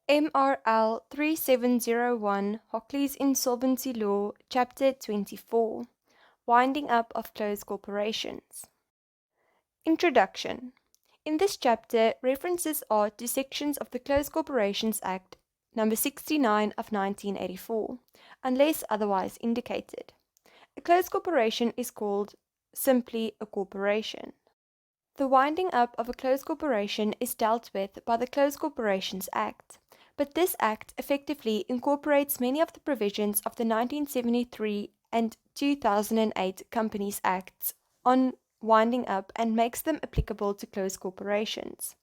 MRL3701, Hockly's Insolvency Law, Chapter 24, Winding Up of Closed Corporations. Introduction. In this chapter, references are to sections of the Closed Corporations Act, number 69 of 1984, unless otherwise indicated. A closed corporation is called simply a corporation. The winding up of a closed corporation is dealt with by the Closed Corporations Act, but this act effectively incorporates many of the provisions of the 1973 and 2008 Companies Acts on winding up and makes them applicable to closed corporations.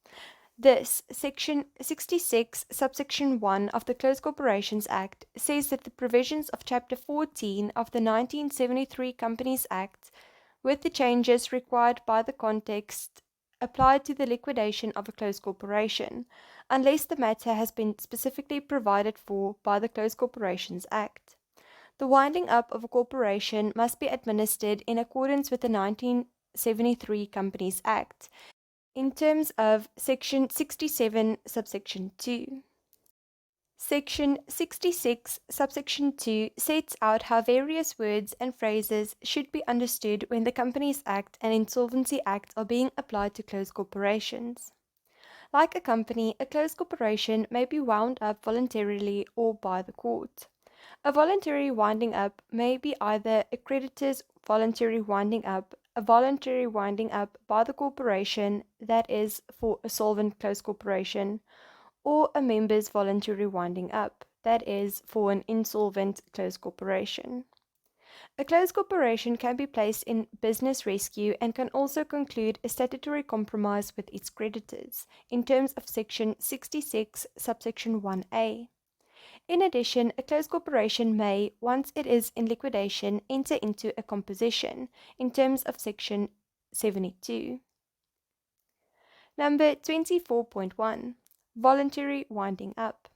This, Section 66, subsection 1 of the Closed Corporations Act says that the provisions of Chapter 14 of the 1973 Companies Act, with the changes required by the context, apply to the liquidation of a closed corporation, unless the matter has been specifically provided for by the Closed Corporations Act. The winding up of a corporation must be administered in accordance with the 1973 Companies Act, in terms of Section 67, subsection 2. Section 66, subsection 2 sets out how various words and phrases should be understood when the Companies Act and Insolvency Act are being applied to closed corporations. Like a company, a closed corporation may be wound up voluntarily or by the court. A voluntary winding up may be either a creditor's voluntary winding up, a voluntary winding up by the corporation, that is, for a solvent closed corporation, or a member's voluntary winding up, that is, for an insolvent closed corporation. A closed corporation can be placed in business rescue and can also conclude a statutory compromise with its creditors, in terms of Section 66, subsection 1a. In addition, a closed corporation may, once it is in liquidation, enter into a composition, in terms of Section 72. Number 24.1. Voluntary winding up.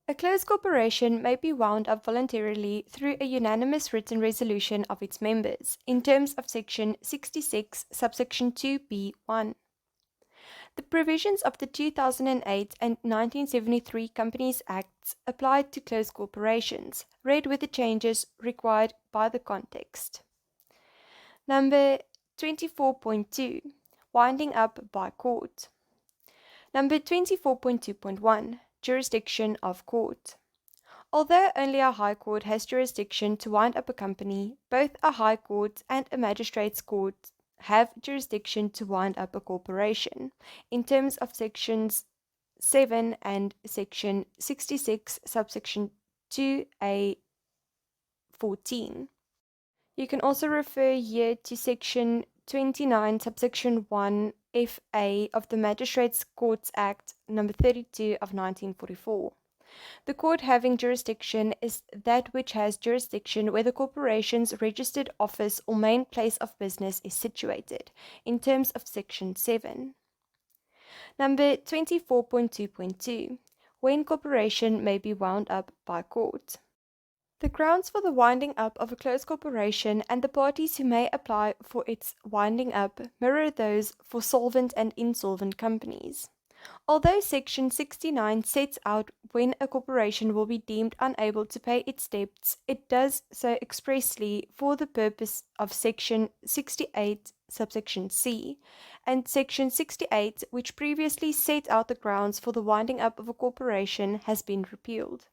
A closed corporation may be wound up voluntarily through a unanimous written resolution of its members, in terms of Section 66, subsection 2b(1). The provisions of the 2008 and 1973 Companies Acts applied to closed corporations, read with the changes required by the context. Number 24.2. Winding up by court. Number 24.2.1. Jurisdiction of court. Although only a high court has jurisdiction to wind up a company, both a high court and a magistrate's court have jurisdiction to wind up a corporation, in terms of Sections 7 and Section 66, subsection 2a 14. You can also refer here to Section 29, subsection 1 FA of the Magistrates Courts Act, number 32 of 1944. The court having jurisdiction is that which has jurisdiction where the corporation's registered office or main place of business is situated, in terms of Section 7. Number 24.2.2. When corporation may be wound up by court. The grounds for the winding up of a closed corporation and the parties who may apply for its winding up mirror those for solvent and insolvent companies. Although Section 69 sets out when a corporation will be deemed unable to pay its debts, it does so expressly for the purpose of Section 68, subsection C, and Section 68, which previously set out the grounds for the winding up of a corporation, has been repealed.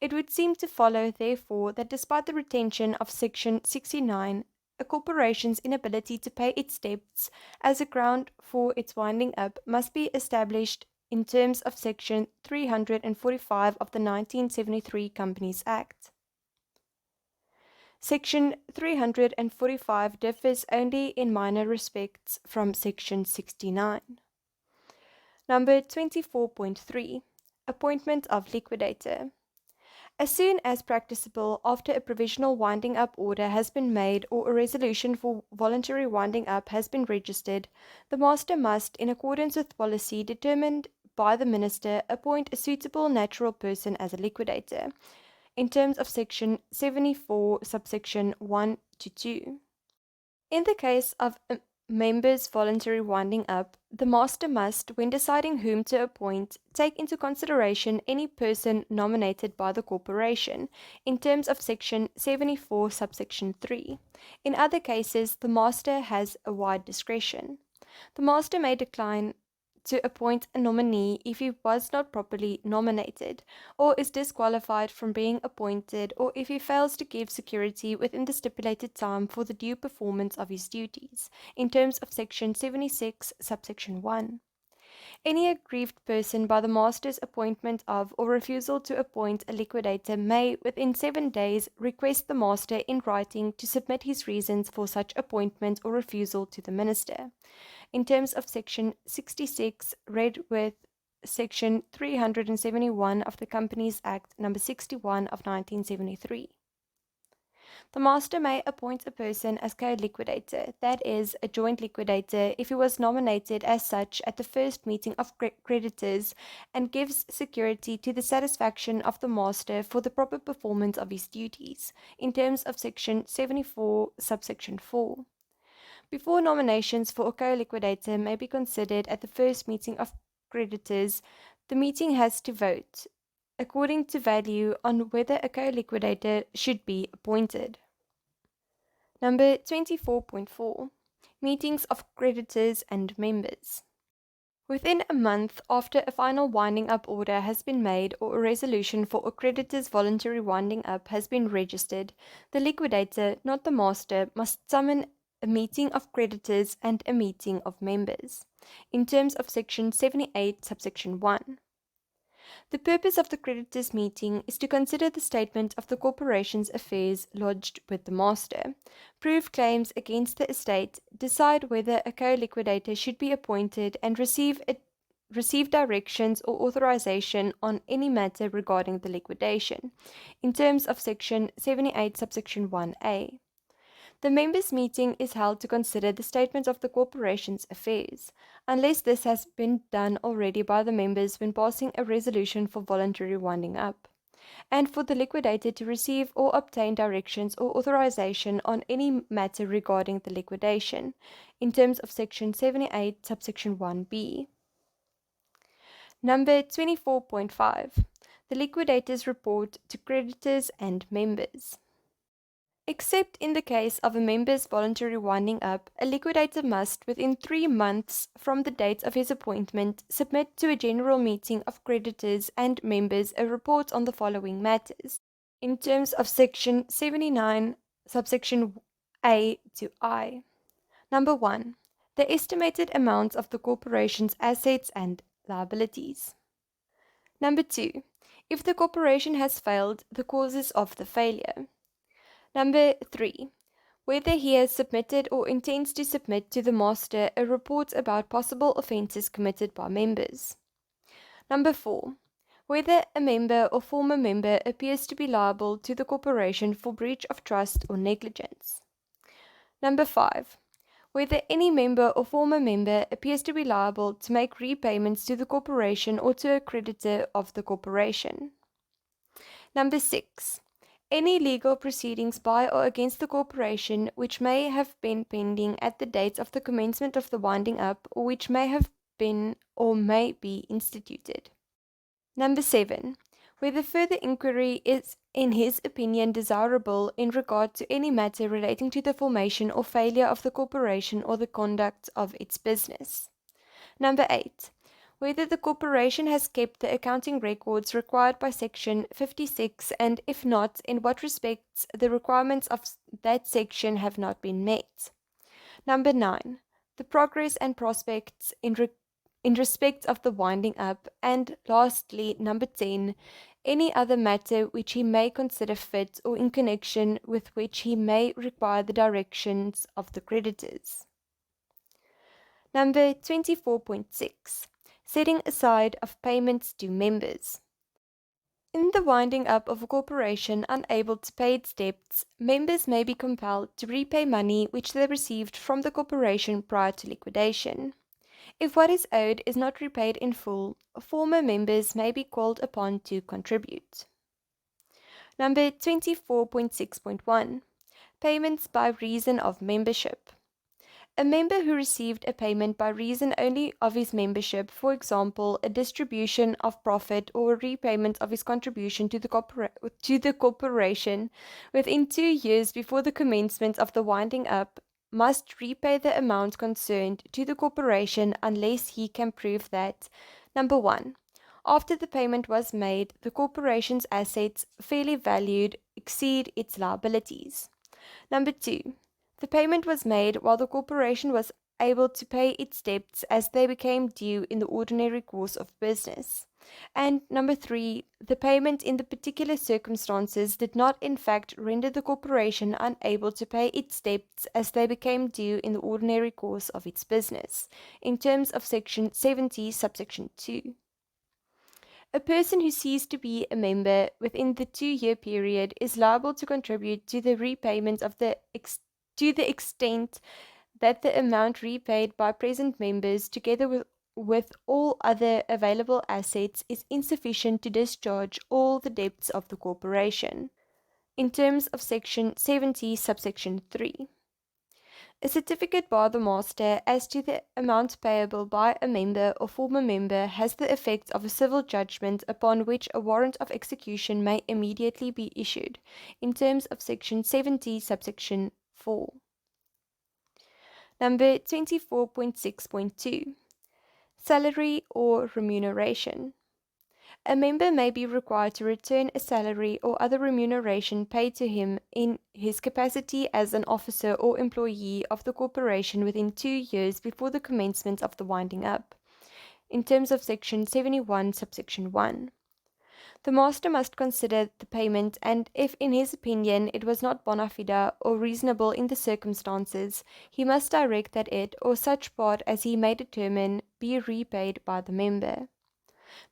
It would seem to follow, therefore, that despite the retention of Section 69, a corporation's inability to pay its debts as a ground for its winding up must be established in terms of Section 345 of the 1973 Companies Act. Section 345 differs only in minor respects from Section 69. Number 24.3. Appointment of Liquidator. As soon as practicable after a provisional winding up order has been made or a resolution for voluntary winding up has been registered, the master must, in accordance with policy determined by the minister, appoint a suitable natural person as a liquidator, in terms of Section 74, subsection 1 to 2. In the case of members' voluntary winding up, the master must, when deciding whom to appoint, take into consideration any person nominated by the corporation in terms of Section 74, subsection 3. In other cases, the master has a wide discretion. The master may decline to appoint a nominee if he was not properly nominated, or is disqualified from being appointed, or if he fails to give security within the stipulated time for the due performance of his duties, in terms of Section 76, subsection 1. Any aggrieved person by the master's appointment of or refusal to appoint a liquidator may, within 7 days, request the master in writing to submit his reasons for such appointment or refusal to the minister, in terms of Section 66, read with Section 371 of the Companies Act No. 61 of 1973. The master may appoint a person as co-liquidator, that is, a joint liquidator, if he was nominated as such at the first meeting of creditors, and gives security to the satisfaction of the master for the proper performance of his duties, in terms of Section 74, subsection 4. Before nominations for a co-liquidator may be considered at the first meeting of creditors, the meeting has to vote, according to value, on whether a co-liquidator should be appointed. Number 24.4. Meetings of creditors and members. Within a month after a final winding up order has been made or a resolution for a creditor's voluntary winding up has been registered, the liquidator, not the master, must summon a meeting of creditors and a meeting of members, in terms of Section 78, subsection 1. The purpose of the creditors' meeting is to consider the statement of the corporation's affairs lodged with the master, prove claims against the estate, decide whether a co-liquidator should be appointed, and receive directions or authorization on any matter regarding the liquidation, in terms of Section 78, subsection 1a. The members' meeting is held to consider the statement of the corporation's affairs, unless this has been done already by the members when passing a resolution for voluntary winding up, and for the liquidator to receive or obtain directions or authorization on any matter regarding the liquidation, in terms of Section 78, subsection 1b. Number 24.5. The liquidator's report to creditors and members. Except in the case of a member's voluntary winding up, a liquidator must, within 3 months from the date of his appointment, submit to a general meeting of creditors and members a report on the following matters, in terms of Section 79, subsection A to I. Number 1. The estimated amounts of the corporation's assets and liabilities. Number 2. If the corporation has failed, the causes of the failure. Number 3. Whether he has submitted or intends to submit to the master a report about possible offences committed by members. Number 4. Whether a member or former member appears to be liable to the corporation for breach of trust or negligence. Number 5. Whether any member or former member appears to be liable to make repayments to the corporation or to a creditor of the corporation. Number 6. Any legal proceedings by or against the corporation which may have been pending at the date of the commencement of the winding up, or which may have been or may be instituted. Number 7. Whether further inquiry is, in his opinion, desirable in regard to any matter relating to the formation or failure of the corporation or the conduct of its business. Number 8. Whether the corporation has kept the accounting records required by Section 56, and if not, in what respects the requirements of that section have not been met. Number 9. The progress and prospects in respect of the winding up. And lastly, number 10. Any other matter which he may consider fit or in connection with which he may require the directions of the creditors. Number 24.6. Setting aside of payments to members. In the winding up of a corporation unable to pay its debts, members may be compelled to repay money which they received from the corporation prior to liquidation. If what is owed is not repaid in full, former members may be called upon to contribute. Number 24.6.1. Payments by reason of membership. A member who received a payment by reason only of his membership, for example, a distribution of profit or a repayment of his contribution to the corporation within 2 years before the commencement of the winding up, must repay the amount concerned to the corporation unless he can prove that: number 1. After the payment was made, the corporation's assets, fairly valued, exceed its liabilities. Number 2. The payment was made while the corporation was able to pay its debts as they became due in the ordinary course of business. And number 3. The payment in the particular circumstances did not in fact render the corporation unable to pay its debts as they became due in the ordinary course of its business, in terms of Section 70, subsection 2. A person who ceased to be a member within the 2-year period is liable to contribute to the repayment of to the extent that the amount repaid by present members, together with all other available assets, is insufficient to discharge all the debts of the corporation, in terms of Section 70, subsection 3. A certificate by the master as to the amount payable by a member or former member has the effect of a civil judgment upon which a warrant of execution may immediately be issued, in terms of Section 70, subsection 4. Number 24.6.2. Salary or remuneration. A member may be required to return a salary or other remuneration paid to him in his capacity as an officer or employee of the corporation within 2 years before the commencement of the winding up, in terms of Section 71, subsection 1. The master must consider the payment, and if in his opinion it was not bona fide or reasonable in the circumstances, he must direct that it, or such part as he may determine, be repaid by the member.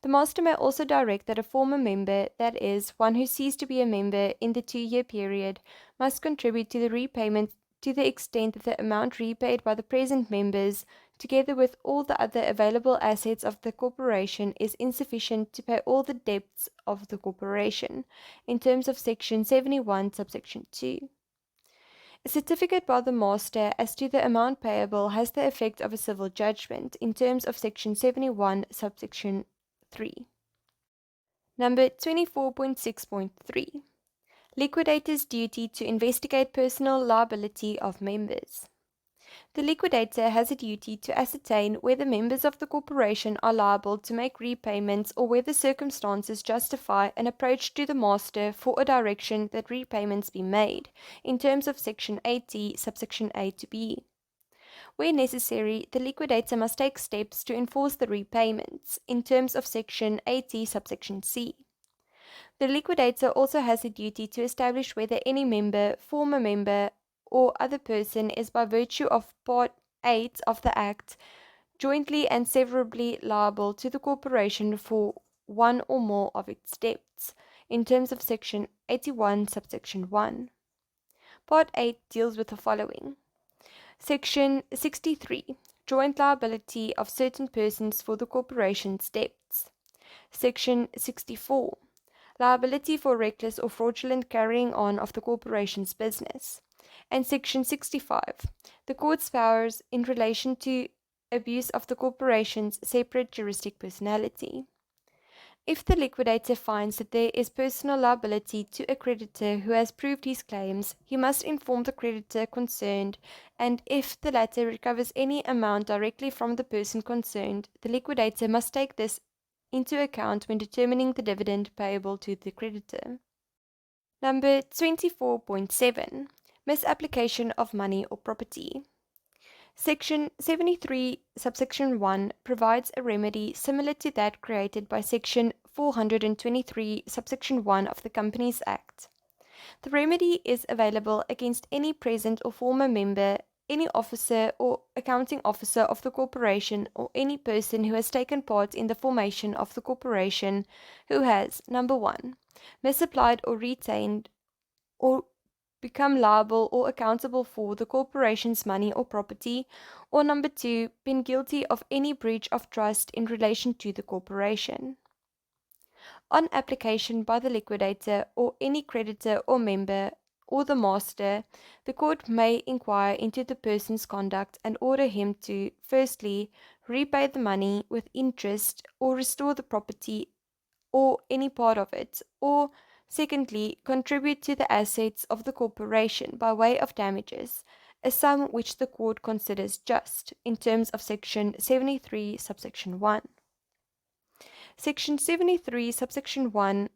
The master may also direct that a former member, that is, one who ceased to be a member in the 2-year period, must contribute to the repayment to the extent that the amount repaid by the present members, together with all the other available assets of the corporation, is insufficient to pay all the debts of the corporation, in terms of Section 71, subsection 2. A certificate by the master as to the amount payable has the effect of a civil judgment, in terms of Section 71, subsection 3. Number 24.6.3. Liquidator's duty to investigate personal liability of members. The liquidator has a duty to ascertain whether members of the corporation are liable to make repayments or whether circumstances justify an approach to the master for a direction that repayments be made, in terms of Section 80, subsection A to B. Where necessary, the liquidator must take steps to enforce the repayments, in terms of Section 80, subsection C. The liquidator also has a duty to establish whether any member, former member, or other person is by virtue of Part 8 of the Act jointly and severally liable to the corporation for one or more of its debts, in terms of Section 81, subsection 1. Part 8 deals with the following. Section 63. Joint liability of certain persons for the corporation's debts. Section 64. Liability for reckless or fraudulent carrying on of the corporation's business. And Section 65. The court's powers in relation to abuse of the corporation's separate juristic personality. If the liquidator finds that there is personal liability to a creditor who has proved his claims, he must inform the creditor concerned, and if the latter recovers any amount directly from the person concerned, the liquidator must take this into account when determining the dividend payable to the creditor. Number 24.7. Misapplication of money or property. Section 73, subsection 1 provides a remedy similar to that created by Section 423, subsection 1 of the Companies Act. The remedy is available against any present or former member, any officer or accounting officer of the corporation, or any person who has taken part in the formation of the corporation who has, number 1, misapplied or retained or become liable or accountable for the corporation's money or property, or number 2, been guilty of any breach of trust in relation to the corporation. On application by the liquidator or any creditor or member or the master, the court may inquire into the person's conduct and order him to, firstly, repay the money with interest or restore the property or any part of it, or secondly, contribute to the assets of the corporation by way of damages, a sum which the court considers just, in terms of Section 73, subsection 1. Section 73, subsection 1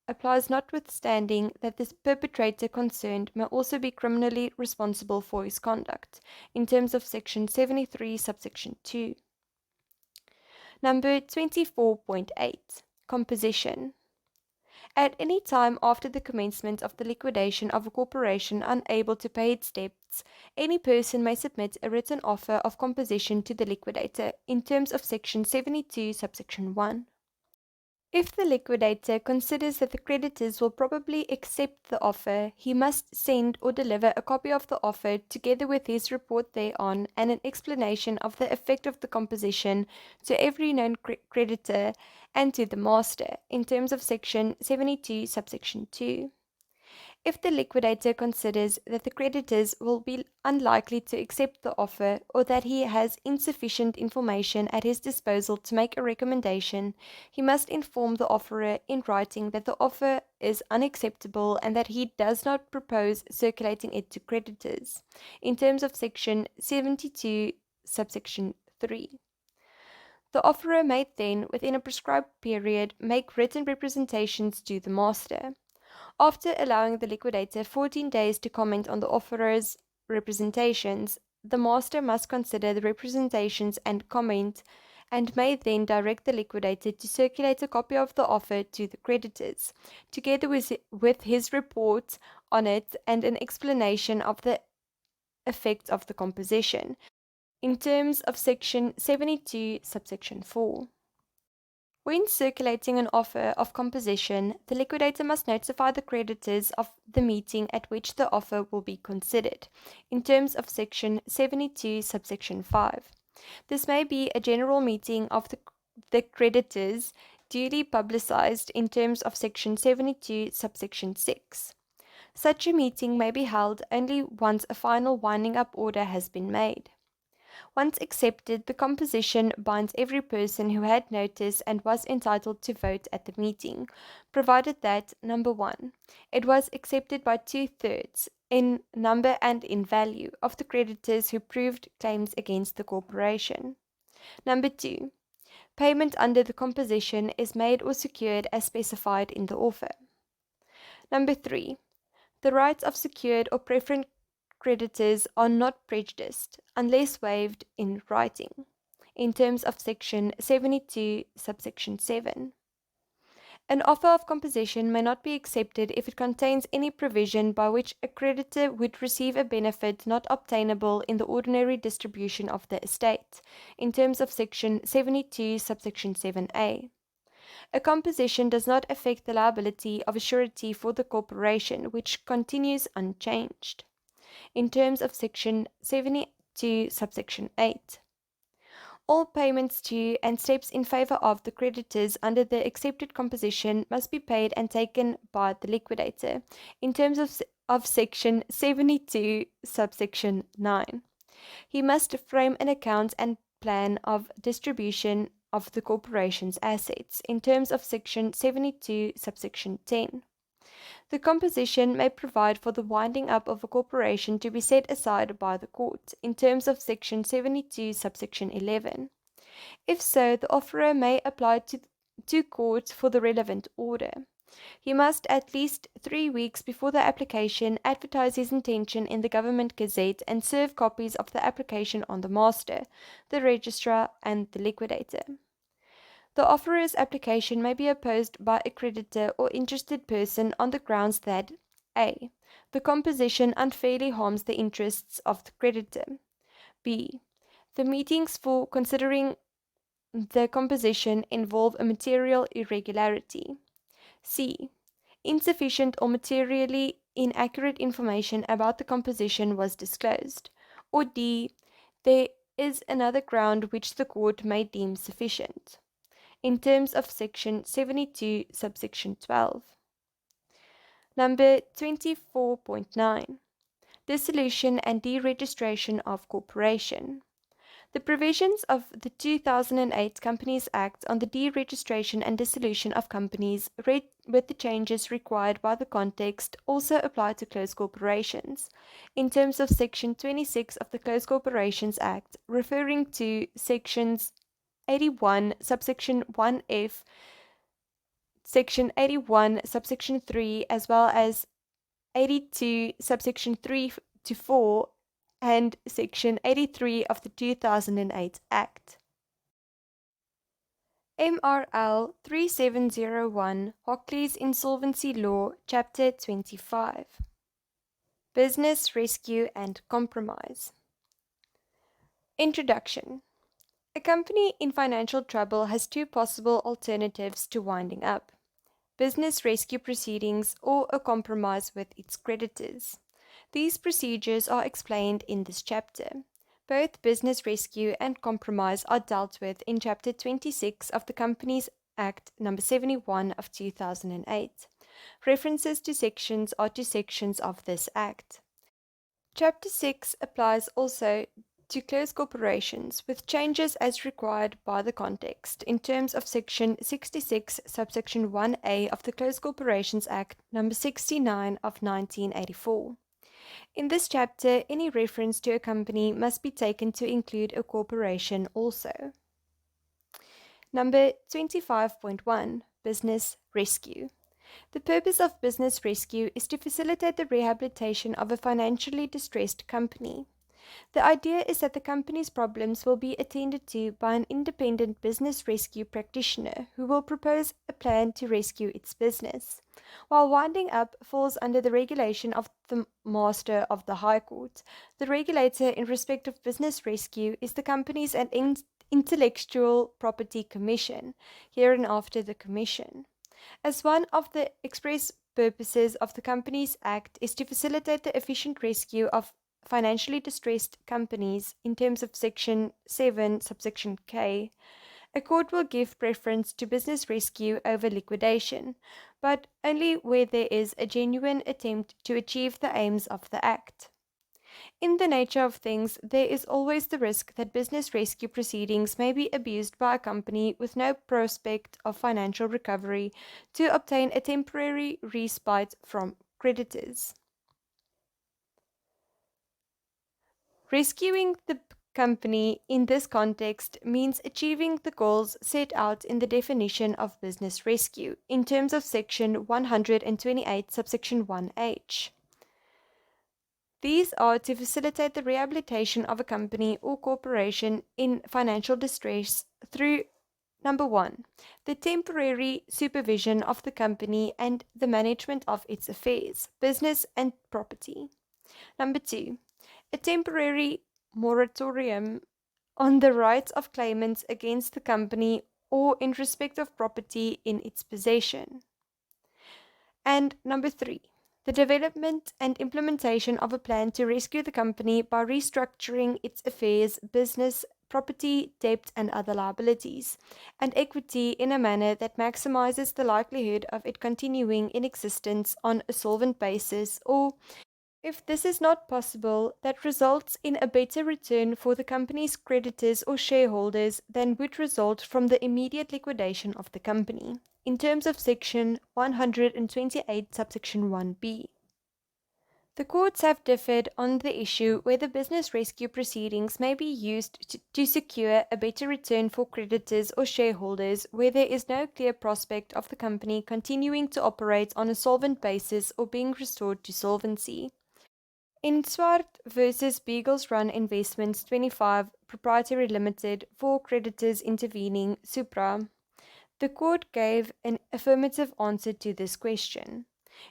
applies notwithstanding that the perpetrator concerned may also be criminally responsible for his conduct, in terms of Section 73, subsection 2. Number 24.8. Composition. At any time after the commencement of the liquidation of a corporation unable to pay its debts, any person may submit a written offer of composition to the liquidator, in terms of Section 72, subsection 1. If the liquidator considers that the creditors will probably accept the offer, he must send or deliver a copy of the offer together with his report thereon and an explanation of the effect of the composition to every known creditor and to the master, in terms of Section 72, subsection 2. If the liquidator considers that the creditors will be unlikely to accept the offer or that he has insufficient information at his disposal to make a recommendation, he must inform the offerer in writing that the offer is unacceptable and that he does not propose circulating it to creditors, in terms of Section 72, subsection 3. The offerer may then, within a prescribed period, make written representations to the master. After allowing the liquidator 14 days to comment on the offerer's representations, the master must consider the representations and comment, and may then direct the liquidator to circulate a copy of the offer to the creditors, together with his report on it and an explanation of the effect of the composition, in terms of Section 72, subsection 4. When circulating an offer of composition, the liquidator must notify the creditors of the meeting at which the offer will be considered, in terms of Section 72, subsection 5. This may be a general meeting of the creditors, duly publicized in terms of Section 72, subsection 6. Such a meeting may be held only once a final winding up order has been made. Once accepted, the composition binds every person who had notice and was entitled to vote at the meeting, provided that, number 1, it was accepted by 2/3 in number and in value of the creditors who proved claims against the corporation. Number 2, payment under the composition is made or secured as specified in the offer. Number 3, the rights of secured or preferent creditors are not prejudiced unless waived in writing, in terms of Section 72, subsection 7. An offer of composition may not be accepted if it contains any provision by which a creditor would receive a benefit not obtainable in the ordinary distribution of the estate, in terms of Section 72, subsection 7a. A composition does not affect the liability of a surety for the corporation, which continues unchanged, in terms of Section 72, subsection 8. All payments to and steps in favor of the creditors under the accepted composition must be paid and taken by the liquidator, in terms of Section 72, subsection 9. He must frame an account and plan of distribution of the corporation's assets, in terms of Section 72, subsection 10. The composition may provide for the winding up of a corporation to be set aside by the court, in terms of Section 72, subsection 11. If so, the offerer may apply to court for the relevant order. He must, at least 3 weeks before the application, advertise his intention in the Government Gazette and serve copies of the application on the master, the registrar, and the liquidator. The offerer's application may be opposed by a creditor or interested person on the grounds that a. The composition unfairly harms the interests of the creditor. b. The meetings for considering the composition involve a material irregularity. c. Insufficient or materially inaccurate information about the composition was disclosed. Or d. There is another ground which the court may deem sufficient, in terms of Section 72, subsection 12. Number 24.9. Dissolution and deregistration of corporation. The provisions of the 2008 Companies Act on the deregistration and dissolution of companies, read with the changes required by the context, also apply to closed corporations, in terms of Section 26 of the Closed Corporations Act, referring to Sections 81, subsection 1F, Section 81, subsection 3, as well as 82, subsection 3 to 4, and Section 83 of the 2008 Act. MRL 3701, Hockly's Insolvency Law, Chapter 25. Business Rescue and Compromise. Introduction. A company in financial trouble has two possible alternatives to winding up: business rescue proceedings or a compromise with its creditors. These procedures are explained in this chapter. Both business rescue and compromise are dealt with in Chapter 26 of the Companies Act No. 71 of 2008. References to sections are to sections of this Act. Chapter 6 applies also to closed corporations, with changes as required by the context, in terms of Section 66, subsection 1A of the Closed Corporations Act No. 69 of 1984. In this chapter, any reference to a company must be taken to include a corporation also. Number 25.1. Business Rescue. The purpose of business rescue is to facilitate the rehabilitation of a financially distressed company. The idea is that the company's problems will be attended to by an independent business rescue practitioner who will propose a plan to rescue its business. While winding up falls under the regulation of the Master of the High Court, the regulator in respect of business rescue is the Companies and Intellectual Property Commission, hereinafter the Commission. As one of the express purposes of the Companies Act is to facilitate the efficient rescue of financially distressed companies in terms of Section 7, subsection K, a court will give preference to business rescue over liquidation, but only where there is a genuine attempt to achieve the aims of the Act. In the nature of things, there is always the risk that business rescue proceedings may be abused by a company with no prospect of financial recovery to obtain a temporary respite from creditors. Rescuing the company in this context means achieving the goals set out in the definition of business rescue in terms of Section 128, subsection 1H. These are to facilitate the rehabilitation of a company or corporation in financial distress through: number 1, the temporary supervision of the company and the management of its affairs, business and property. Number 2, a temporary moratorium on the rights of claimants against the company or in respect of property in its possession. And number 3, the development and implementation of a plan to rescue the company by restructuring its affairs, business, property, debt, and other liabilities, and equity in a manner that maximizes the likelihood of it continuing in existence on a solvent basis, or, if this is not possible, that results in a better return for the company's creditors or shareholders than would result from the immediate liquidation of the company, in terms of Section 128, subsection 1b. The courts have differed on the issue whether business rescue proceedings may be used to secure a better return for creditors or shareholders where there is no clear prospect of the company continuing to operate on a solvent basis or being restored to solvency. In Swart versus Beagles Run Investments 25 Proprietary Limited for creditors intervening supra, the court gave an affirmative answer to this question.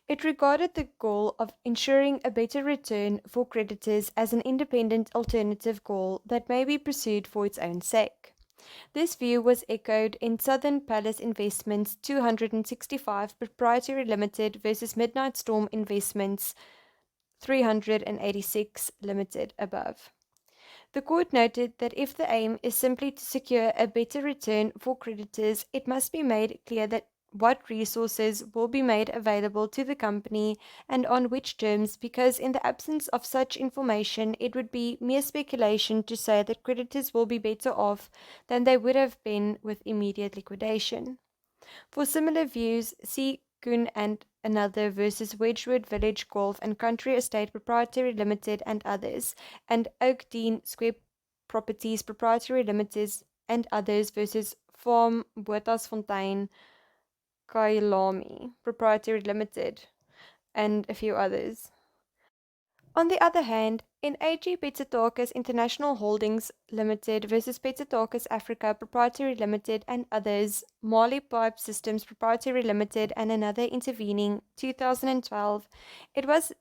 It regarded the goal of ensuring a better return for creditors as an independent alternative goal that may be pursued for its own sake. This view was echoed in Southern Palace Investments 265 Proprietary Limited versus Midnight Storm Investments 386 Limited above. The court noted that if the aim is simply to secure a better return for creditors, it must be made clear that what resources will be made available to the company and on which terms, because in the absence of such information, it would be mere speculation to say that creditors will be better off than they would have been with immediate liquidation. For similar views, see Kuhn and another versus Wedgwood Village Golf and Country Estate Proprietary Limited and others, and Oakdean Square Properties Proprietary Limited and others versus Farm Bottasfontein Kailami Proprietary Limited and a few others. On the other hand, in AG Petsotakis International Holdings Limited versus Petsotakis Africa Proprietary Limited and others, Mali Pipe Systems Proprietary Limited and another intervening 2012, it was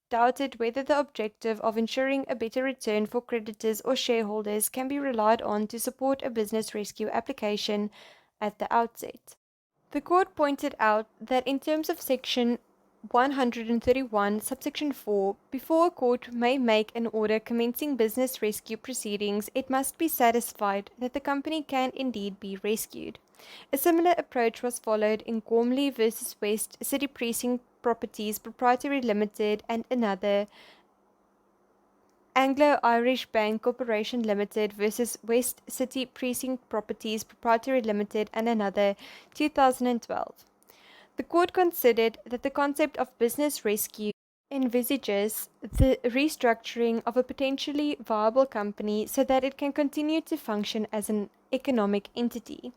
doubted whether the objective of ensuring a better return for creditors or shareholders can be relied on to support a business rescue application at the outset. The court pointed out that in terms of Section 131, subsection 4, before a court may make an order commencing business rescue proceedings, it must be satisfied that the company can indeed be rescued. A similar approach was followed in Gormley v. West City Precinct Properties Proprietary Limited and another, Anglo-Irish Bank Corporation Limited versus West City Precinct Properties Proprietary Limited and another, 2012. The court considered that the concept of business rescue envisages the restructuring of a potentially viable company so that it can continue to function as an economic entity.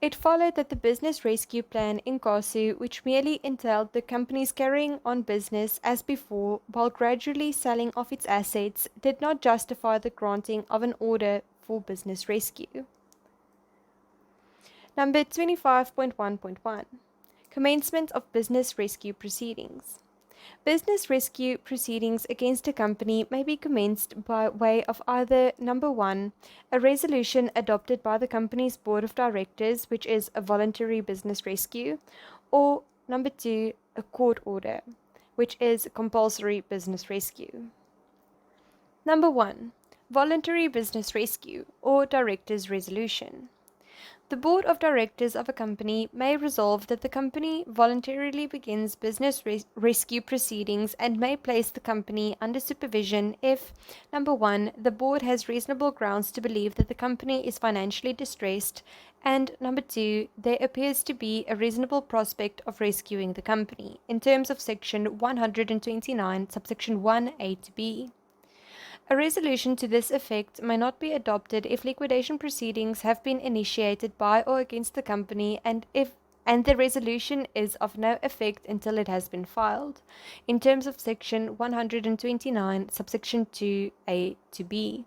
It followed that the business rescue plan in CASU, which merely entailed the company's carrying on business as before while gradually selling off its assets, did not justify the granting of an order for business rescue. Number 25.1.1. Commencement of business rescue proceedings. Business rescue proceedings against a company may be commenced by way of either number 1, a resolution adopted by the company's board of directors, which is a voluntary business rescue, or number 2, a court order, which is compulsory business rescue. Number 1, voluntary business rescue or director's resolution. The board of directors of a company may resolve that the company voluntarily begins business rescue proceedings and may place the company under supervision if, number 1, the board has reasonable grounds to believe that the company is financially distressed, and number 2, there appears to be a reasonable prospect of rescuing the company, in terms of Section 129, subsection 1a to b. A resolution to this effect may not be adopted if liquidation proceedings have been initiated by or against the company and the resolution is of no effect until it has been filed, in terms of Section 129, subsection 2a to b.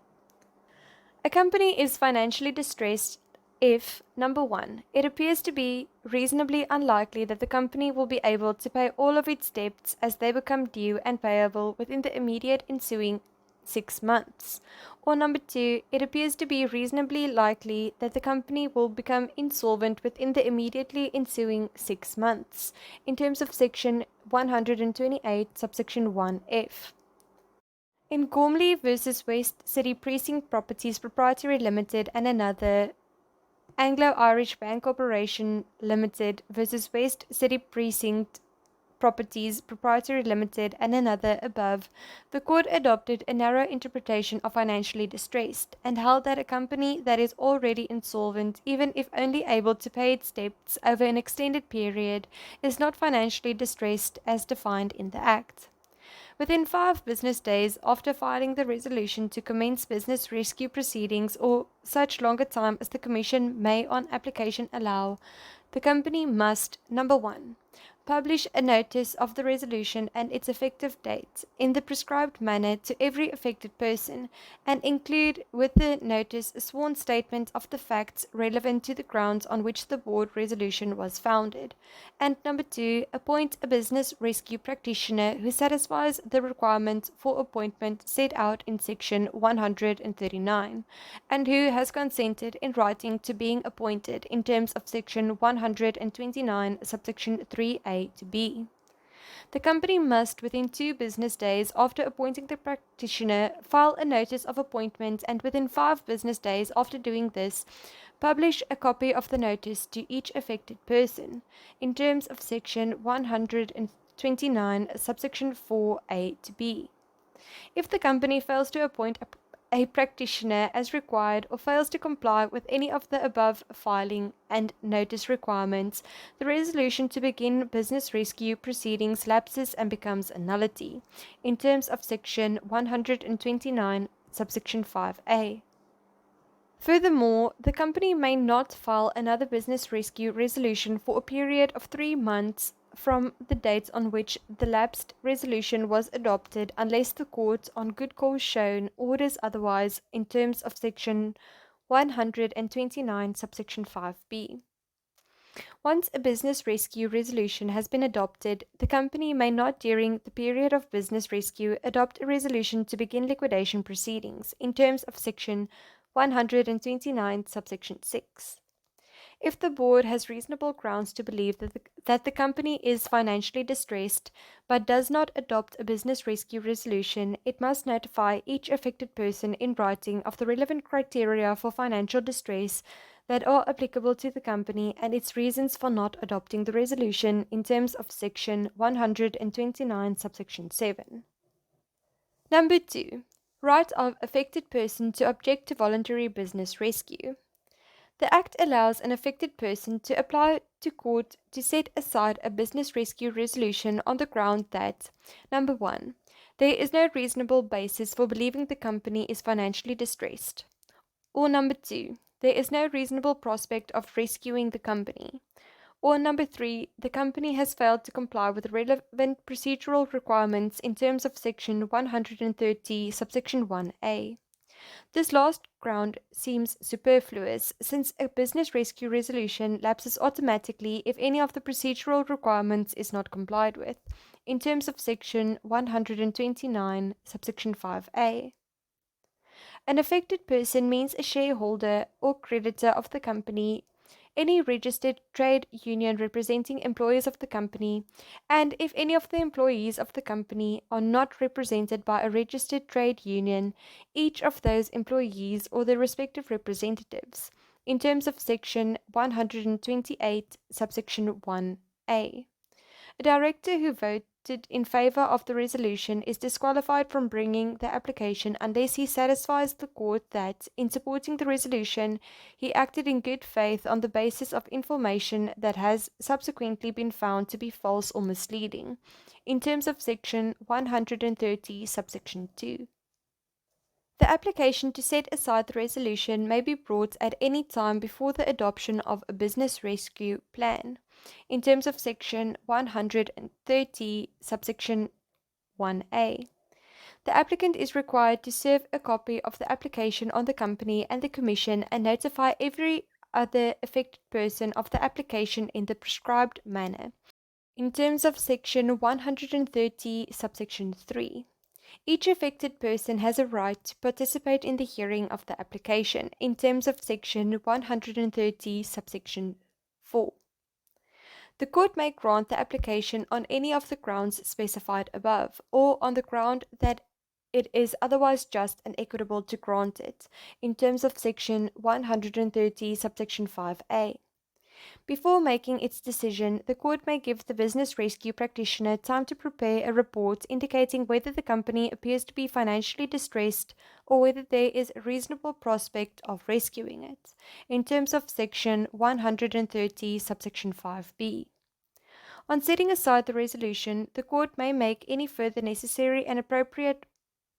A company is financially distressed if, number 1, it appears to be reasonably unlikely that the company will be able to pay all of its debts as they become due and payable within the immediate ensuing 6 months. Or number 2, it appears to be reasonably likely that the company will become insolvent within the immediately ensuing 6 months, in terms of Section 128, subsection 1f. In Gormley v. West City Precinct Properties Proprietary Limited and another, Anglo-Irish Bank Corporation Limited versus West City Precinct Properties Proprietary Limited and another above, the court adopted a narrow interpretation of financially distressed and held that a company that is already insolvent, even if only able to pay its debts over an extended period, is not financially distressed as defined in the Act. Within 5 business days after filing the resolution to commence business rescue proceedings or such longer time as the Commission may on application allow, the company must, number 1, publish a notice of the resolution and its effective date in the prescribed manner to every affected person, and include with the notice a sworn statement of the facts relevant to the grounds on which the board resolution was founded, and number 2, appoint a business rescue practitioner who satisfies the requirements for appointment set out in Section 139, and who has consented in writing to being appointed in terms of Section 129, subsection 3a to b. The company must, within 2 business days after appointing the practitioner, file a notice of appointment, and within 5 business days after doing this, publish a copy of the notice to each affected person, in terms of Section 129, subsection 4A to B. If the company fails to appoint a practitioner as required or fails to comply with any of the above filing and notice requirements, the resolution to begin business rescue proceedings lapses and becomes a nullity, in terms of Section 129, subsection 5A. Furthermore, the company may not file another business rescue resolution for a period of 3 months from the date on which the lapsed resolution was adopted, unless the court, on good cause shown, orders otherwise, in terms of Section 129, subsection 5B. Once a business rescue resolution has been adopted, the company may not, during the period of business rescue, adopt a resolution to begin liquidation proceedings, in terms of Section 129, subsection 6. If the board has reasonable grounds to believe that the company is financially distressed but does not adopt a business rescue resolution, it must notify each affected person in writing of the relevant criteria for financial distress that are applicable to the company and its reasons for not adopting the resolution, in terms of Section 129, subsection 7. Number 2. Right of affected person to object to voluntary business rescue. The Act allows an affected person to apply to court to set aside a business rescue resolution on the ground that: number 1. There is no reasonable basis for believing the company is financially distressed, or number 2. There is no reasonable prospect of rescuing the company, or number 3. The company has failed to comply with relevant procedural requirements in terms of Section 130, subsection 1A. This last ground seems superfluous, since a business rescue resolution lapses automatically if any of the procedural requirements is not complied with, in terms of Section 129, subsection 5A. An affected person means a shareholder or creditor of the company, any registered trade union representing employees of the company, and if any of the employees of the company are not represented by a registered trade union, each of those employees or their respective representatives, in terms of Section 128, subsection 1A. A director who voted in favor of the resolution is disqualified from bringing the application unless he satisfies the court that, in supporting the resolution, he acted in good faith on the basis of information that has subsequently been found to be false or misleading, in terms of Section 130, subsection 2. The application to set aside the resolution may be brought at any time before the adoption of a business rescue plan, in terms of Section 130, subsection 1A. The applicant is required to serve a copy of the application on the company and the Commission and notify every other affected person of the application in the prescribed manner, in terms of Section 130, subsection 3. Each affected person has a right to participate in the hearing of the application, in terms of Section 130, subsection 4. The court may grant the application on any of the grounds specified above, or on the ground that it is otherwise just and equitable to grant it, in terms of Section 130, subsection 5A. Before making its decision, the court may give the business rescue practitioner time to prepare a report indicating whether the company appears to be financially distressed or whether there is a reasonable prospect of rescuing it, in terms of Section 130, subsection 5B. On setting aside the resolution, the court may make any further necessary and appropriate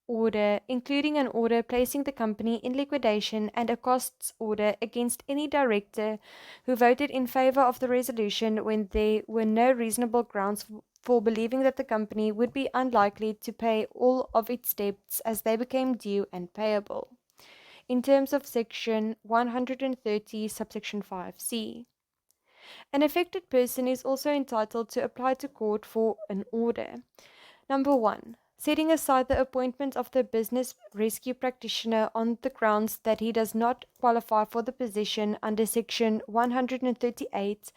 order, including an order placing the company in liquidation and a costs order against any director who voted in favor of the resolution when there were no reasonable grounds for believing that the company would be unlikely to pay all of its debts as they became due and payable, in terms of Section 130, subsection 5C. An affected person is also entitled to apply to court for an order. Number 1. Setting aside the appointment of the business rescue practitioner on the grounds that he does not qualify for the position under Section 138,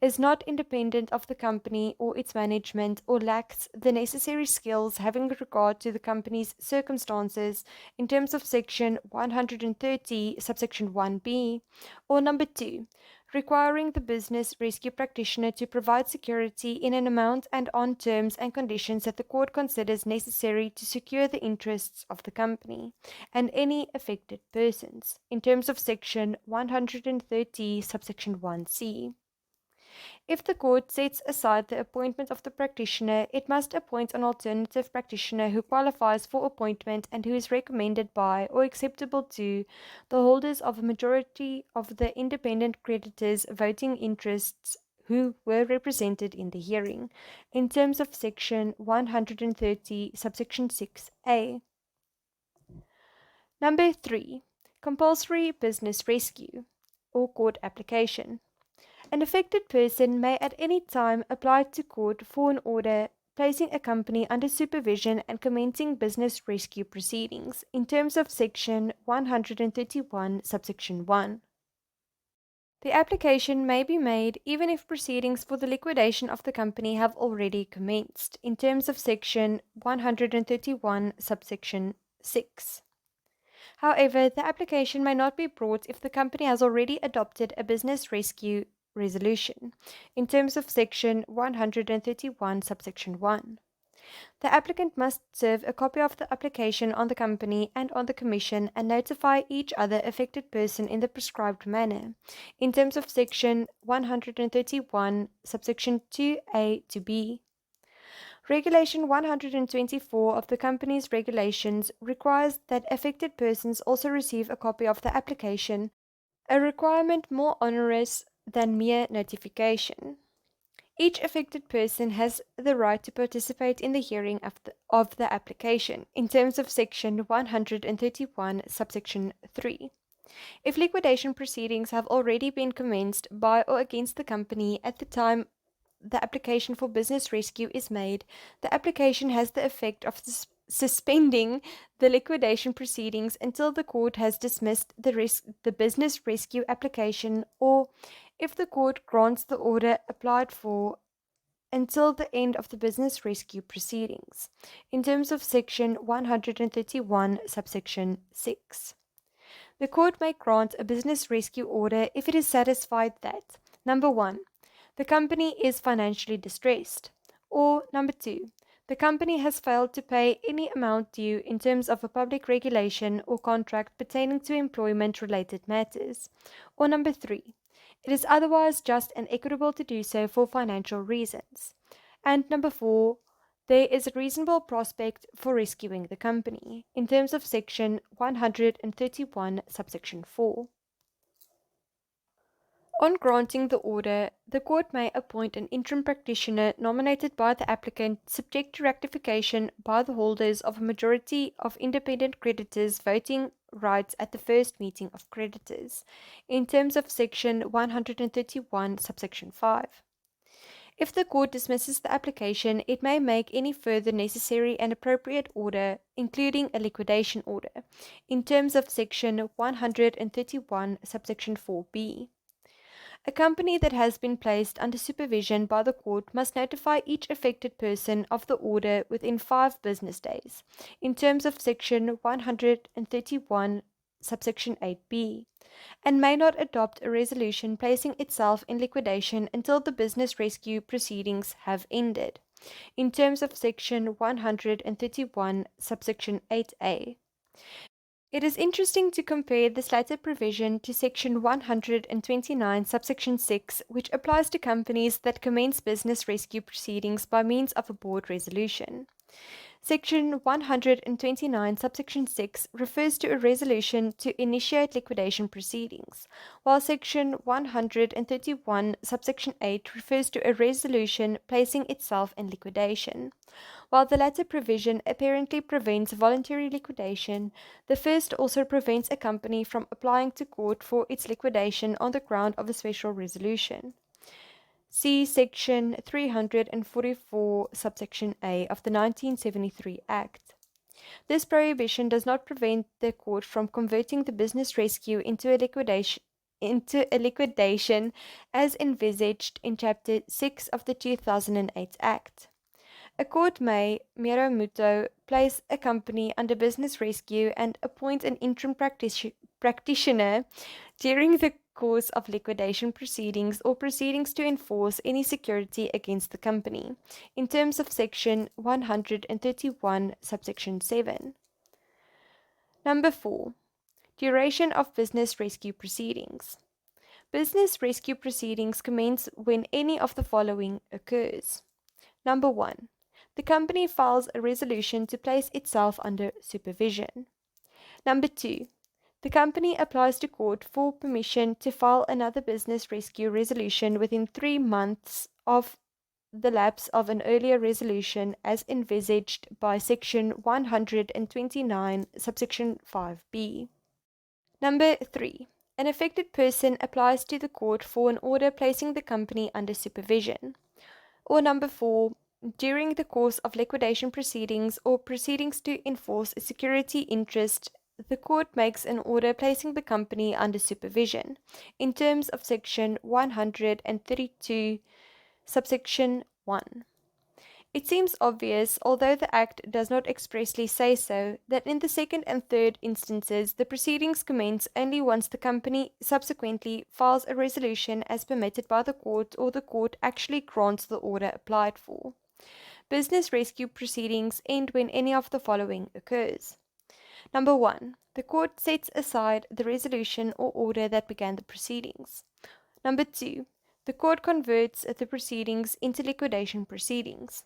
is not independent of the company or its management, or lacks the necessary skills having regard to the company's circumstances in terms of Section 130, subsection 1b, or number 2, requiring the business rescue practitioner to provide security in an amount and on terms and conditions that the court considers necessary to secure the interests of the company and any affected persons, in terms of Section 130, subsection 1c. If the court sets aside the appointment of the practitioner, it must appoint an alternative practitioner who qualifies for appointment and who is recommended by or acceptable to the holders of a majority of the independent creditors' voting interests who were represented in the hearing, in terms of Section 130, subsection 6a. Number 3. Compulsory business rescue or court application. An affected person may at any time apply to court for an order placing a company under supervision and commencing business rescue proceedings in terms of Section 131, subsection 1. The application may be made even if proceedings for the liquidation of the company have already commenced in terms of Section 131, subsection 6. However, the application may not be brought if the company has already adopted a business rescue resolution in terms of Section 131, subsection 1. The applicant must serve a copy of the application on the company and on the Commission and notify each other affected person in the prescribed manner, in terms of Section 131, subsection 2a to b. Regulation 124 of the Companies Regulations requires that affected persons also receive a copy of the application, a requirement more onerous than mere notification. Each affected person has the right to participate in the hearing of the application, in terms of Section 131, subsection 3. If liquidation proceedings have already been commenced by or against the company at the time the application for business rescue is made, the application has the effect of suspending the liquidation proceedings until the court has dismissed the business rescue application, or, if the court grants the order applied for, until the end of the business rescue proceedings, in terms of Section 131, subsection 6. The court may grant a business rescue order if it is satisfied that, number 1, the company is financially distressed, or number 2, the company has failed to pay any amount due in terms of a public regulation or contract pertaining to employment-related matters, or number 3, it is otherwise just and equitable to do so for financial reasons, and number 4, there is a reasonable prospect for rescuing the company, in terms of Section 131, subsection 4. On granting the order, the court may appoint an interim practitioner nominated by the applicant, subject to ratification by the holders of a majority of independent creditors voting rights at the first meeting of creditors, in terms of Section 131, subsection 5. If the court dismisses the application, it may make any further necessary and appropriate order, including a liquidation order, in terms of Section 131, subsection 4b. A company that has been placed under supervision by the court must notify each affected person of the order within 5 business days, in terms of Section 131, subsection 8b, and may not adopt a resolution placing itself in liquidation until the business rescue proceedings have ended, in terms of Section 131, subsection 8a. It is interesting to compare this latter provision to Section 129, subsection 6, which applies to companies that commence business rescue proceedings by means of a board resolution. Section 129, subsection 6 refers to a resolution to initiate liquidation proceedings, while Section 131, subsection 8 refers to a resolution placing itself in liquidation. While the latter provision apparently prevents voluntary liquidation, the first also prevents a company from applying to court for its liquidation on the ground of a special resolution. See Section 344, subsection A of the 1973 Act. This prohibition does not prevent the court from converting the business rescue into a liquidation into a liquidation as envisaged in Chapter 6 of the 2008 Act. A court may, miro muto, place a company under business rescue and appoint an interim practitioner during the course of liquidation proceedings or proceedings to enforce any security against the company, in terms of Section 131, subsection 7. Number 4. Duration of business rescue proceedings. Business rescue proceedings commence when any of the following occurs. Number 1. The company files a resolution to place itself under supervision. Number 2. The company applies to court for permission to file another business rescue resolution within 3 months of the lapse of an earlier resolution as envisaged by Section 129, subsection 5b. Number 3. An affected person applies to the court for an order placing the company under supervision. Or number 4. During the course of liquidation proceedings or proceedings to enforce a security interest, the court makes an order placing the company under supervision, in terms of Section 132, subsection 1. It seems obvious, although the Act does not expressly say so, that in the second and third instances the proceedings commence only once the company subsequently files a resolution as permitted by the court or the court actually grants the order applied for. Business rescue proceedings end when any of the following occurs. Number 1. The court sets aside the resolution or order that began the proceedings. Number 2. The court converts the proceedings into liquidation proceedings.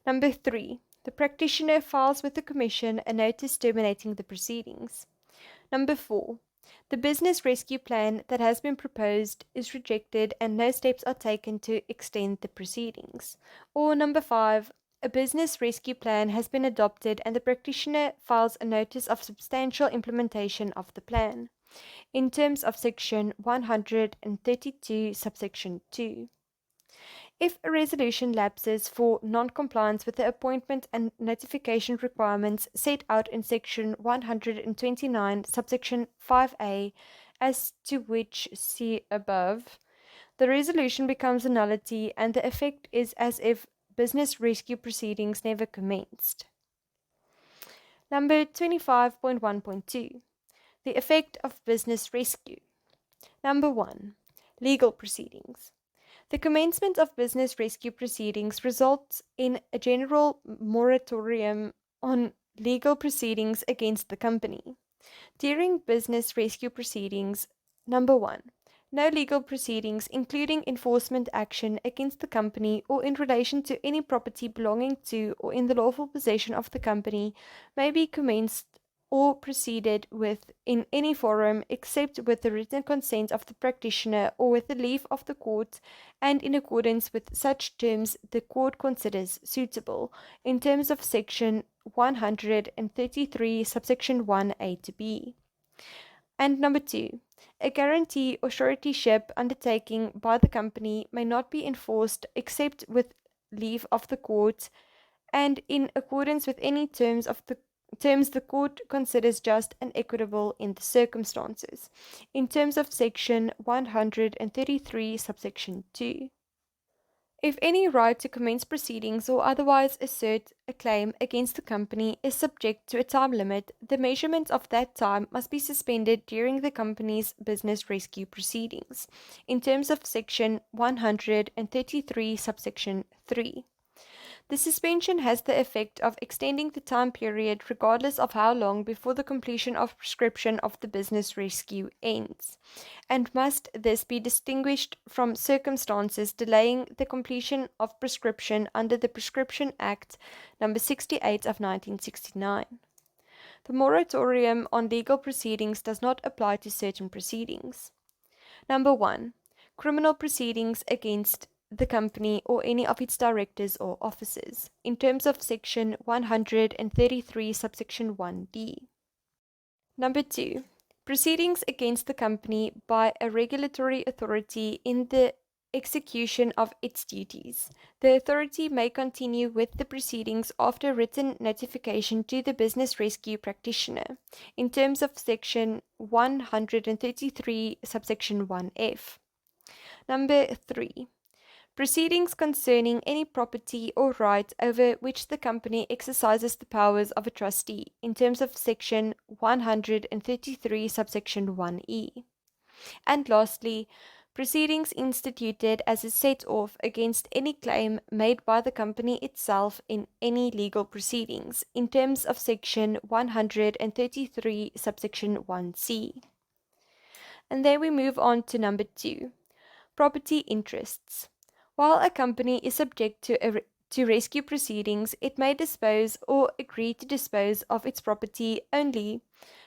Number 3. The practitioner files with the Commission a notice terminating the proceedings. Number 4. The business rescue plan that has been proposed is rejected and no steps are taken to extend the proceedings. Or number 5. A business rescue plan has been adopted and the practitioner files a notice of substantial implementation of the plan, in terms of Section 132, subsection 2. If a resolution lapses for non-compliance with the appointment and notification requirements set out in Section 129, subsection 5a, as to which see above, the resolution becomes a nullity and the effect is as if business rescue proceedings never commenced. Number 25.1.2. The effect of business rescue. Number 1. Legal proceedings. The commencement of business rescue proceedings results in a general moratorium on legal proceedings against the company. During business rescue proceedings, number 1. No legal proceedings, including enforcement action against the company or in relation to any property belonging to or in the lawful possession of the company, may be commenced or proceeded with in any forum except with the written consent of the practitioner or with the leave of the court and in accordance with such terms the court considers suitable, in terms of Section 133, subsection 1a to b. And number 2. A guarantee or suretyship undertaking by the company may not be enforced except with leave of the court and in accordance with any terms the court considers just and equitable in the circumstances, in terms of Section 133, subsection 2. If any right to commence proceedings or otherwise assert a claim against the company is subject to a time limit, the measurement of that time must be suspended during the company's business rescue proceedings, in terms of Section 133, subsection 3. The suspension has the effect of extending the time period regardless of how long before the completion of prescription of the business rescue ends, and must thus be distinguished from circumstances delaying the completion of prescription under the Prescription Act No. 68 of 1969. The moratorium on legal proceedings does not apply to certain proceedings. Number 1. Criminal proceedings against the company or any of its directors or officers, in terms of Section 133, subsection 1d. Number 2. Proceedings against the company by a regulatory authority in the execution of its duties. The authority may continue with the proceedings after written notification to the business rescue practitioner in terms of Section 133, subsection 1F. Number 3. Proceedings concerning any property or right over which the company exercises the powers of a trustee in terms of Section 133, subsection 1E. And lastly, proceedings instituted as a set-off against any claim made by the company itself in any legal proceedings in terms of Section 133, subsection 1C. And then we move on to number 2, property interests. While a company is subject to rescue proceedings, it may dispose or agree to dispose of its property only,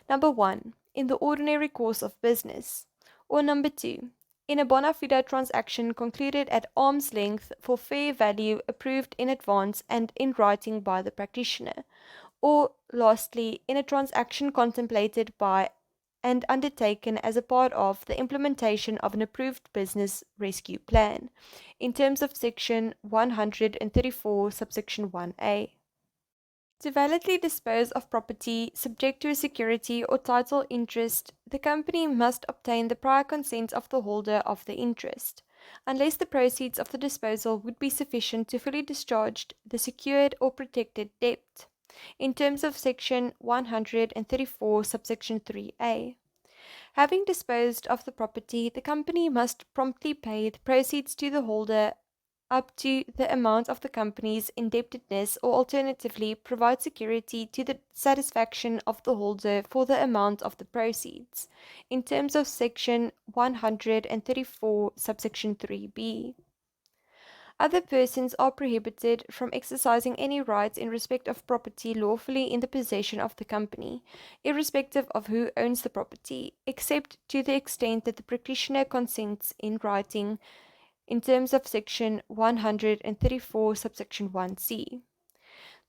number 1, in the ordinary course of business, or number 2, in a bona fide transaction concluded at arm's length for fair value approved in advance and in writing by the practitioner, or lastly, in a transaction contemplated by and undertaken as a part of the implementation of an approved business rescue plan, in terms of Section 134, subsection 1A. To validly dispose of property subject to a security or title interest, the company must obtain the prior consent of the holder of the interest, unless the proceeds of the disposal would be sufficient to fully discharge the secured or protected debt, in terms of Section 134, subsection 3A. Having disposed of the property, the company must promptly pay the proceeds to the holder up to the amount of the company's indebtedness, or alternatively provide security to the satisfaction of the holder for the amount of the proceeds, in terms of Section 134, subsection 3B. Other persons are prohibited from exercising any rights in respect of property lawfully in the possession of the company, irrespective of who owns the property, except to the extent that the practitioner consents in writing, in terms of Section 134, subsection 1C.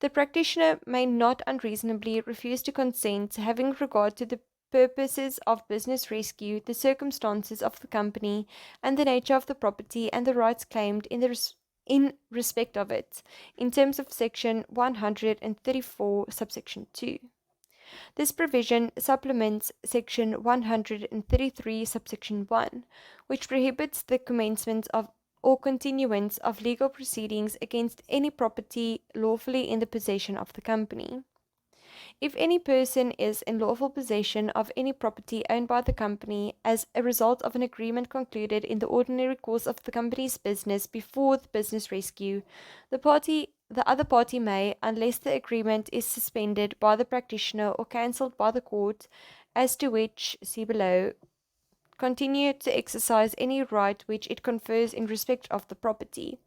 The practitioner may not unreasonably refuse to consent, having regard to the purposes of business rescue, the circumstances of the company, and the nature of the property and the rights claimed in respect of it, in terms of Section 134, subsection 2. This provision supplements Section 133, subsection 1, which prohibits the commencement of or continuance of legal proceedings against any property lawfully in the possession of the company. If any person is in lawful possession of any property owned by the company as a result of an agreement concluded in the ordinary course of the company's business before the business rescue, the other party may, unless the agreement is suspended by the practitioner or cancelled by the court, as to which, see below, continue to exercise any right which it confers in respect of the property,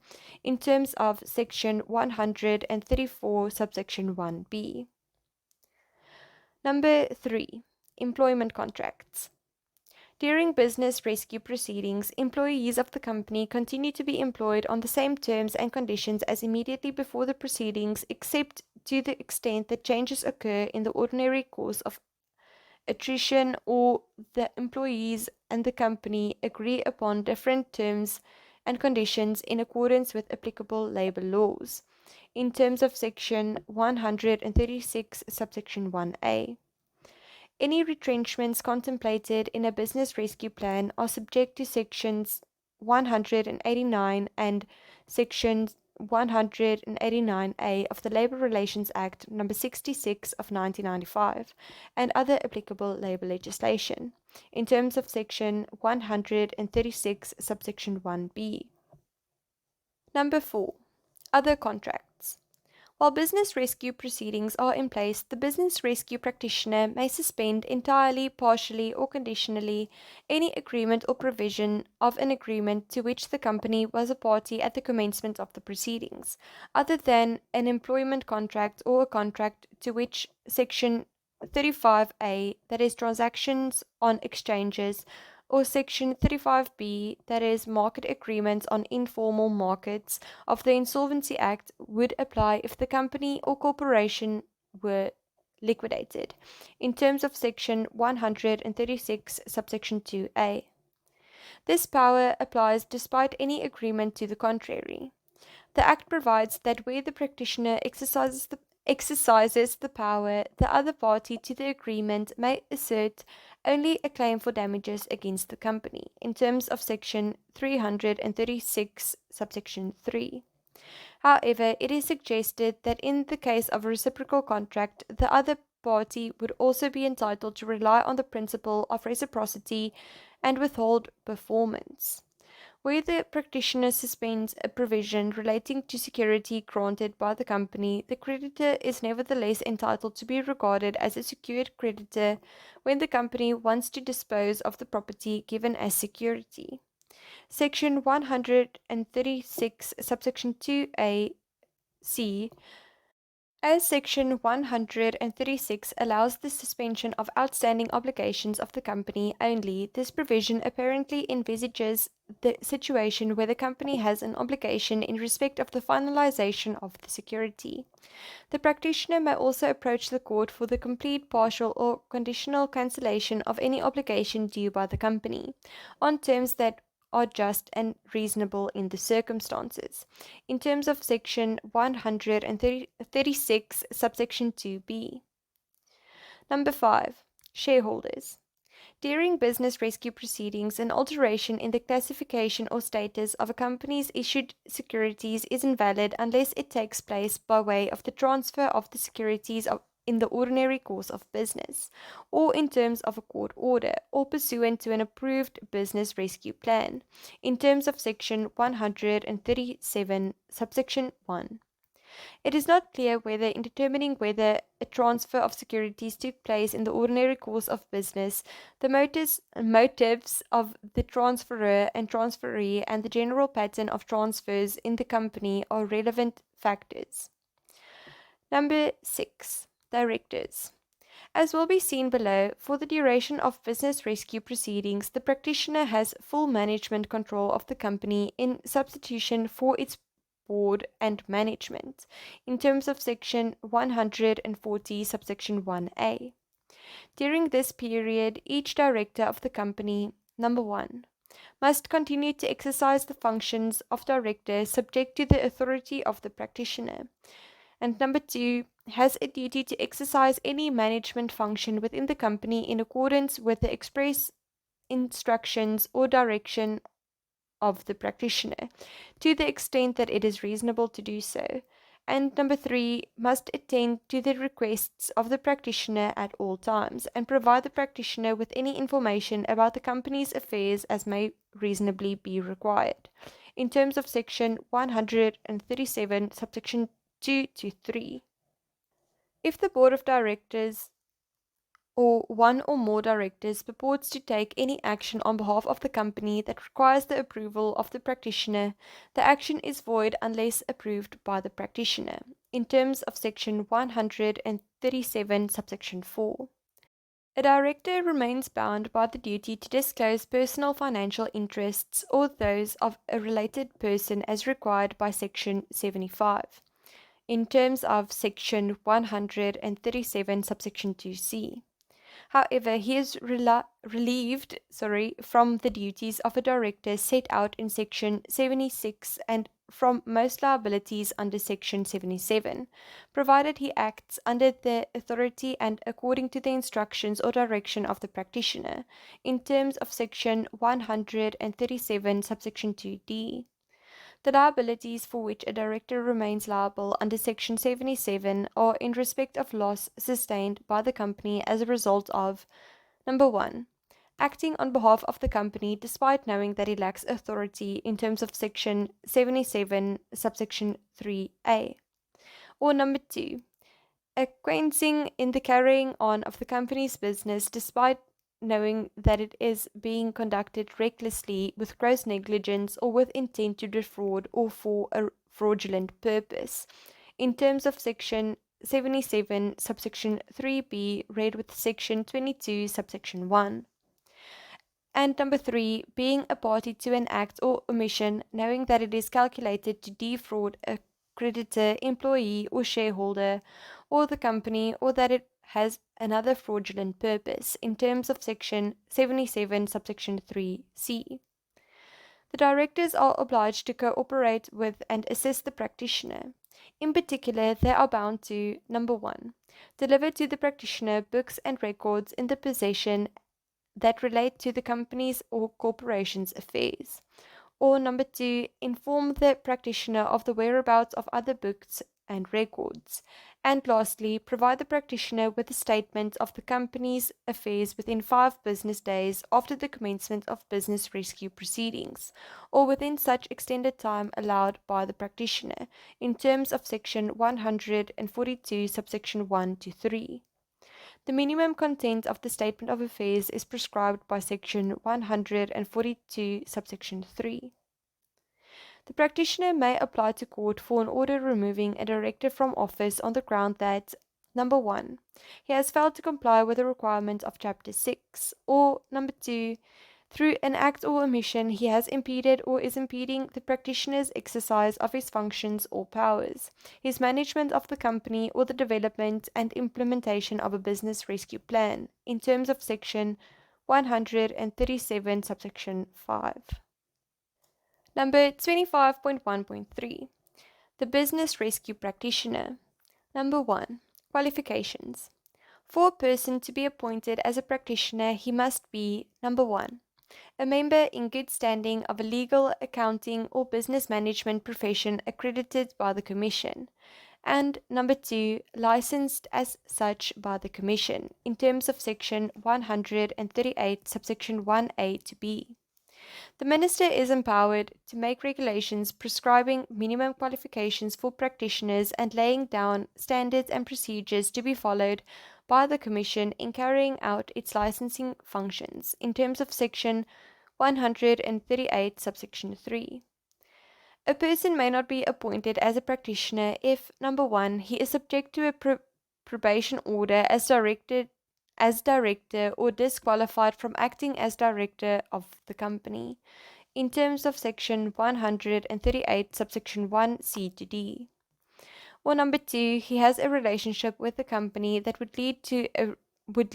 in terms of Section 134, subsection 1B. Number 3. Employment contracts. During business rescue proceedings, employees of the company continue to be employed on the same terms and conditions as immediately before the proceedings, except to the extent that changes occur in the ordinary course of attrition, or the employees and the company agree upon different terms and conditions in accordance with applicable labor laws, in terms of Section 136, subsection 1A. Any retrenchments contemplated in a business rescue plan are subject to Sections 189 and Section 189A of the Labor Relations Act No. 66 of 1995 and other applicable labor legislation, in terms of Section 136, subsection 1B. Number 4. Other contracts. While business rescue proceedings are in place, the business rescue practitioner may suspend entirely, partially, or conditionally any agreement or provision of an agreement to which the company was a party at the commencement of the proceedings, other than an employment contract or a contract to which Section 35A, that is, transactions on exchanges, or Section 35B, that is, market agreements on informal markets, of the Insolvency Act would apply if the company or corporation were liquidated, in terms of Section 136, subsection 2A. This power applies despite any agreement to the contrary. The Act provides that where the practitioner exercises the power, the other party to the agreement may assert only a claim for damages against the company, in terms of Section 336, subsection 3. However, it is suggested that in the case of a reciprocal contract, the other party would also be entitled to rely on the principle of reciprocity and withhold performance. Where the practitioner suspends a provision relating to security granted by the company, the creditor is nevertheless entitled to be regarded as a secured creditor when the company wants to dispose of the property given as security. Section 136, subsection 2a c. As Section 136 allows the suspension of outstanding obligations of the company only, this provision apparently envisages the situation where the company has an obligation in respect of the finalization of the security. The practitioner may also approach the court for the complete, partial, or conditional cancellation of any obligation due by the company, on terms that are just and reasonable in the circumstances, in terms of Section 136, subsection 2b. Number 5. Shareholders. During business rescue proceedings, an alteration in the classification or status of a company's issued securities is invalid unless it takes place by way of the transfer of the securities in the ordinary course of business, or in terms of a court order, or pursuant to an approved business rescue plan, in terms of Section 137, subsection 1. It is not clear whether, in determining whether a transfer of securities took place in the ordinary course of business, the motives of the transferor and transferee and the general pattern of transfers in the company are relevant factors. Number 6. Directors. As will be seen below, for the duration of business rescue proceedings, the practitioner has full management control of the company in substitution for its board and management, in terms of Section 140, subsection 1a. During this period, each director of the company, number 1, must continue to exercise the functions of director subject to the authority of the practitioner, and number 2, has a duty to exercise any management function within the company in accordance with the express instructions or direction of the practitioner, to the extent that it is reasonable to do so. And number 3, must attend to the requests of the practitioner at all times, and provide the practitioner with any information about the company's affairs as may reasonably be required, in terms of Section 137, subsection 2 to 3. If the board of directors or one or more directors purports to take any action on behalf of the company that requires the approval of the practitioner, the action is void unless approved by the practitioner, in terms of Section 137, subsection 4. A director remains bound by the duty to disclose personal financial interests or those of a related person as required by Section 75, in terms of Section 137, subsection 2c. However, he is relieved from the duties of a director set out in Section 76 and from most liabilities under Section 77, provided he acts under the authority and according to the instructions or direction of the practitioner, in terms of Section 137, subsection 2d. The liabilities for which a director remains liable under Section 77 are in respect of loss sustained by the company as a result of: number 1, acting on behalf of the company despite knowing that he lacks authority in terms of Section 77, subsection 3a; or number 2, acquiescing in the carrying on of the company's business despite knowing that it is being conducted recklessly, with gross negligence, or with intent to defraud or for a fraudulent purpose, in terms of Section 77, subsection 3b, read with Section 22, subsection 1. And number 3, being a party to an act or omission, knowing that it is calculated to defraud a creditor, employee, or shareholder, or the company, or that it has another fraudulent purpose, in terms of Section 77, subsection 3c. The directors are obliged to cooperate with and assist the practitioner. In particular, they are bound to: number 1, deliver to the practitioner books and records in the possession that relate to the company's or corporation's affairs. Or number 2, inform the practitioner of the whereabouts of other books and records. And lastly, provide the practitioner with a statement of the company's affairs within 5 business days after the commencement of business rescue proceedings, or within such extended time allowed by the practitioner, in terms of Section 142, subsection 1 to 3. The minimum content of the Statement of Affairs is prescribed by Section 142, subsection 3. The practitioner may apply to court for an order removing a director from office on the ground that: number 1, he has failed to comply with the requirements of Chapter 6, or number 2, through an act or omission he has impeded or is impeding the practitioner's exercise of his functions or powers, his management of the company, or the development and implementation of a business rescue plan, in terms of Section 137, subsection 5. Number 25.1.3. The Business Rescue Practitioner. Number 1. Qualifications. For a person to be appointed as a practitioner, he must be: number 1, a member in good standing of a legal, accounting, or business management profession accredited by the Commission, and number 2, licensed as such by the Commission, in terms of Section 138, subsection 1a to b. The Minister is empowered to make regulations prescribing minimum qualifications for practitioners and laying down standards and procedures to be followed by the Commission in carrying out its licensing functions, in terms of Section 138, subsection 3. A person may not be appointed as a practitioner if: number 1, he is subject to a probation order as director or disqualified from acting as director of the company, in terms of Section 138, subsection 1c to d. Or number 2, he has a relationship with the company that would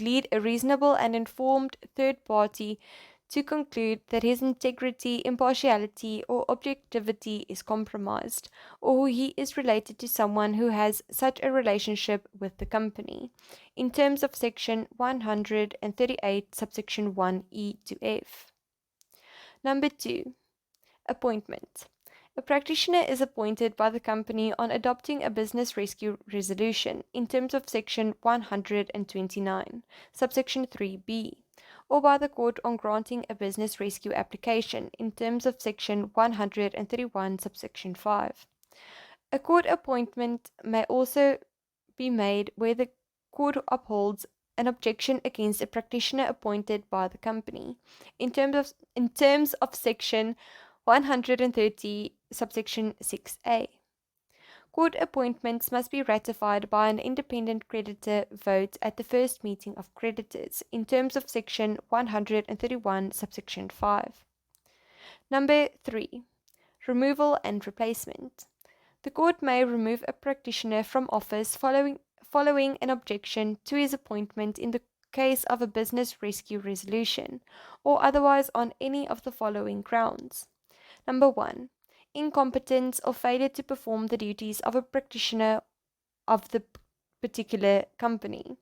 lead a reasonable and informed third party to conclude that his integrity, impartiality, or objectivity is compromised, or he is related to someone who has such a relationship with the company, in terms of Section 138, subsection 1e to f. Number 2. Appointment. A practitioner is appointed by the company on adopting a business rescue resolution, in terms of Section 129, subsection 3b, or by the court on granting a business rescue application, in terms of Section 131, subsection 5. A court appointment may also be made where the court upholds an objection against a practitioner appointed by the company, in terms of Section 130, subsection 6a. Court appointments must be ratified by an independent creditor vote at the first meeting of creditors, in terms of Section 131, subsection 5. Number 3. Removal and replacement. The court may remove a practitioner from office following an objection to his appointment in the case of a business rescue resolution, or otherwise on any of the following grounds. Number 1. Incompetence or failure to perform the duties of a practitioner of the particular company.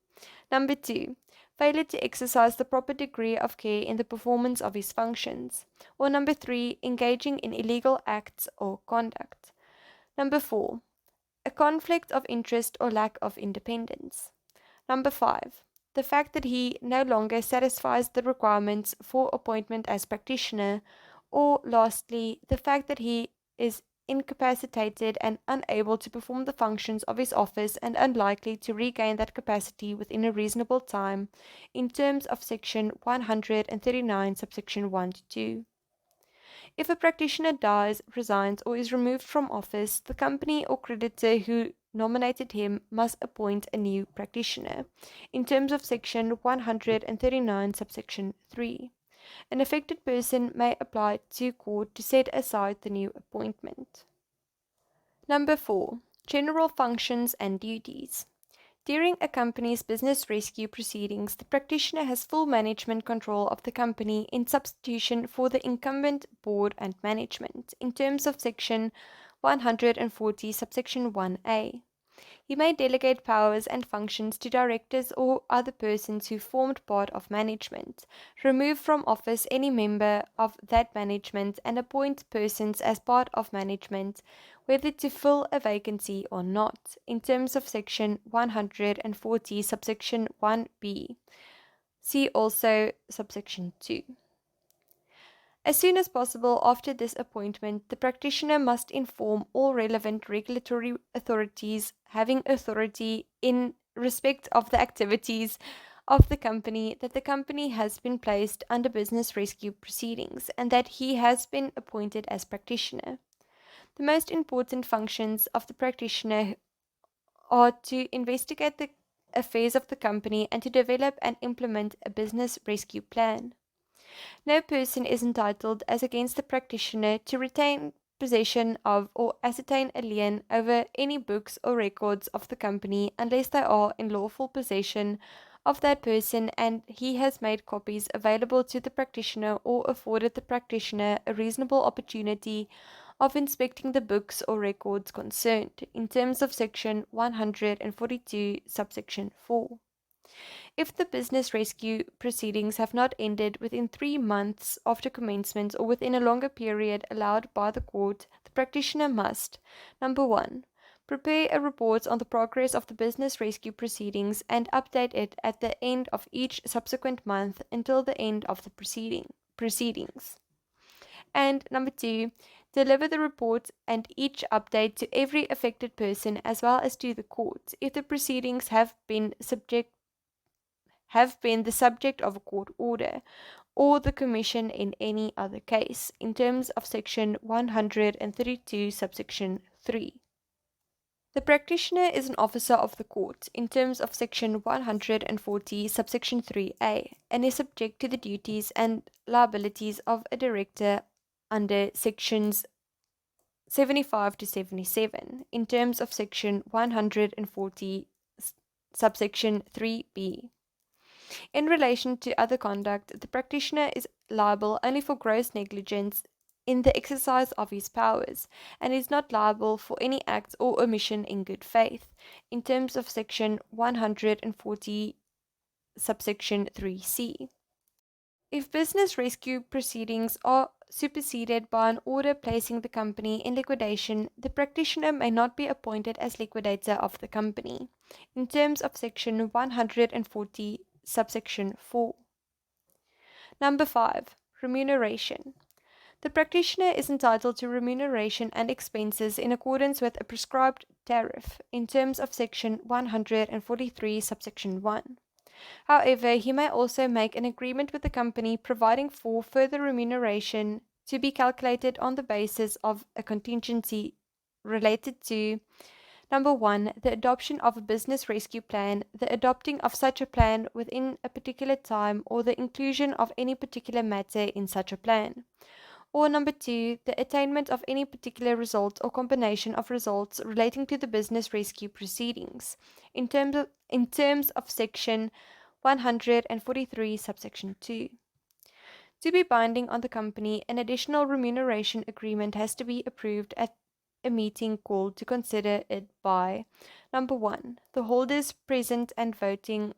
Number 2. Failure to exercise the proper degree of care in the performance of his functions. Or number 3. Engaging in illegal acts or conduct. Number 4. A conflict of interest or lack of independence. Number 5. The fact that he no longer satisfies the requirements for appointment as practitioner. Or lastly, the fact that he is incapacitated and unable to perform the functions of his office and unlikely to regain that capacity within a reasonable time, in terms of Section 139, subsection 1 to 2. If a practitioner dies, resigns, or is removed from office, the company or creditor who nominated him must appoint a new practitioner, in terms of Section 139, subsection 3. An affected person may apply to court to set aside the new appointment. Number 4. General functions and duties. During a company's business rescue proceedings, the practitioner has full management control of the company in substitution for the incumbent board and management, in terms of Section 140, subsection 1a. He may delegate powers and functions to directors or other persons who formed part of management, remove from office any member of that management, and appoint persons as part of management, whether to fill a vacancy or not, in terms of Section 140, subsection 1b. See also subsection 2. As soon as possible after this appointment, the practitioner must inform all relevant regulatory authorities having authority in respect of the activities of the company that the company has been placed under business rescue proceedings and that he has been appointed as practitioner. The most important functions of the practitioner are to investigate the affairs of the company and to develop and implement a business rescue plan. No person is entitled, as against the practitioner, to retain possession of or ascertain a lien over any books or records of the company unless they are in lawful possession of that person and he has made copies available to the practitioner or afforded the practitioner a reasonable opportunity of inspecting the books or records concerned, in terms of Section 142, subsection 4. If the business rescue proceedings have not ended within 3 months after commencement or within a longer period allowed by the court, the practitioner must: 1. Prepare a report on the progress of the business rescue proceedings and update it at the end of each subsequent month until the end of the proceedings. And 2. Deliver the report and each update to every affected person as well as to the court if the proceedings have been the subject of a court order, or the Commission in any other case, in terms of Section 132, subsection 3. The practitioner is an officer of the court, in terms of Section 140, subsection 3a, and is subject to the duties and liabilities of a director under Sections 75 to 77, in terms of Section 140, subsection 3b. In relation to other conduct, the practitioner is liable only for gross negligence in the exercise of his powers, and is not liable for any act or omission in good faith, in terms of Section 140, subsection 3c. If business rescue proceedings are superseded by an order placing the company in liquidation, the practitioner may not be appointed as liquidator of the company, in terms of Section 140, subsection 4. 5. Remuneration. The practitioner is entitled to remuneration and expenses in accordance with a prescribed tariff, in terms of Section 143, subsection 1. However, he may also make an agreement with the company providing for further remuneration to be calculated on the basis of a contingency related to: 1. The adoption of a business rescue plan, the adopting of such a plan within a particular time, or the inclusion of any particular matter in such a plan. Or 2. The attainment of any particular result or combination of results relating to the business rescue proceedings, in terms of Section 143, subsection 2. To be binding on the company, an additional remuneration agreement has to be approved at a meeting called to consider it by: 1. The holders present and voting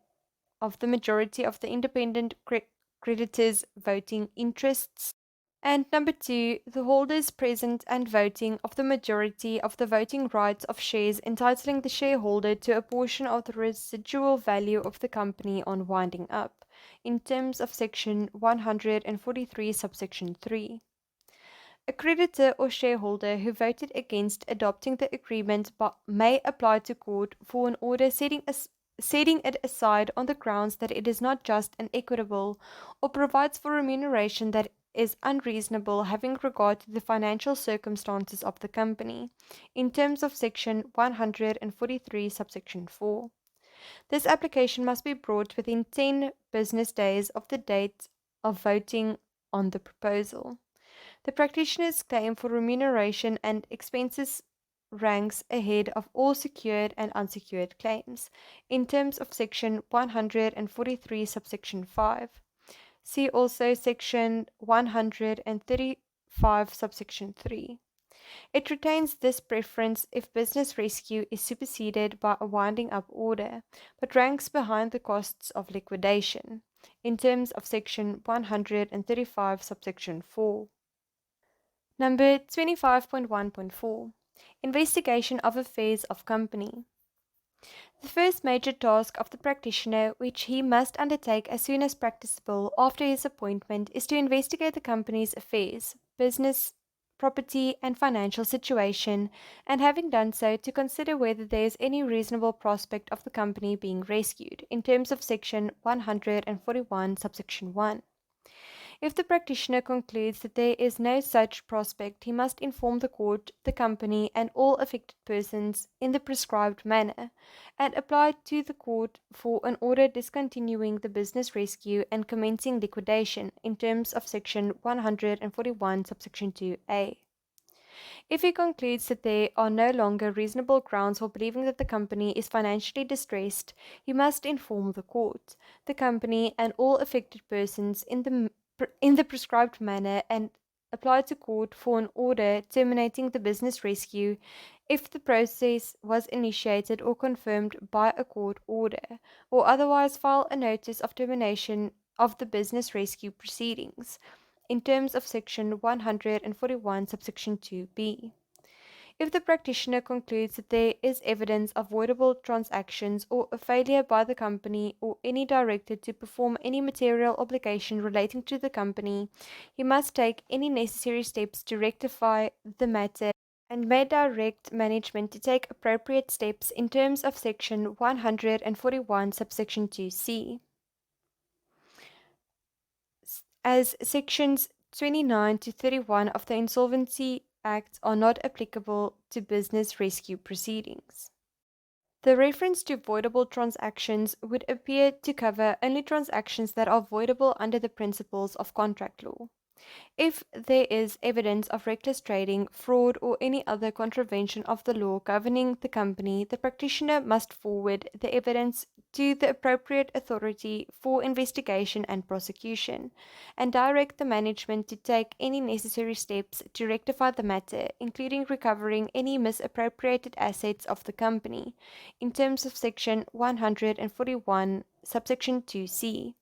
of the majority of the independent creditors' voting interests, and 2. The holders present and voting of the majority of the voting rights of shares entitling the shareholder to a portion of the residual value of the company on winding up, in terms of Section 143, subsection 3. A creditor or shareholder who voted against adopting the agreement may apply to court for an order setting it aside on the grounds that it is not just and equitable, or provides for remuneration that is unreasonable having regard to the financial circumstances of the company, in terms of Section 143, subsection 4. This application must be brought within 10 business days of the date of voting on the proposal. The practitioner's claim for remuneration and expenses ranks ahead of all secured and unsecured claims, in terms of Section 143, subsection 5. See also Section 135, subsection 3. It retains this preference if business rescue is superseded by a winding up order, but ranks behind the costs of liquidation, in terms of Section 135, subsection 4. Number 25.1.4. Investigation of affairs of company. The first major task of the practitioner, which he must undertake as soon as practicable after his appointment, is to investigate the company's affairs, business, property, and financial situation, and having done so, to consider whether there is any reasonable prospect of the company being rescued, in terms of Section 141, subsection 1. If the practitioner concludes that there is no such prospect, he must inform the court, the company, and all affected persons in the prescribed manner, and apply to the court for an order discontinuing the business rescue and commencing liquidation, in terms of Section 141, subsection 2a. If he concludes that there are no longer reasonable grounds for believing that the company is financially distressed, he must inform the court, the company, and all affected persons in the prescribed manner, and apply to court for an order terminating the business rescue if the process was initiated or confirmed by a court order, or otherwise file a notice of termination of the business rescue proceedings, in terms of Section 141, subsection 2b. If the practitioner concludes that there is evidence of voidable transactions or a failure by the company or any director to perform any material obligation relating to the company, he must take any necessary steps to rectify the matter and may direct management to take appropriate steps in terms of Section 141, subsection 2c. As Sections 29 to 31 of the Insolvency Act are not applicable to business rescue proceedings. The reference to voidable transactions would appear to cover only transactions that are voidable under the principles of contract law. If there is evidence of reckless trading, fraud, or any other contravention of the law governing the company, the practitioner must forward the evidence to the appropriate authority for investigation and prosecution, and direct the management to take any necessary steps to rectify the matter, including recovering any misappropriated assets of the company, in terms of Section 141, subsection 2c.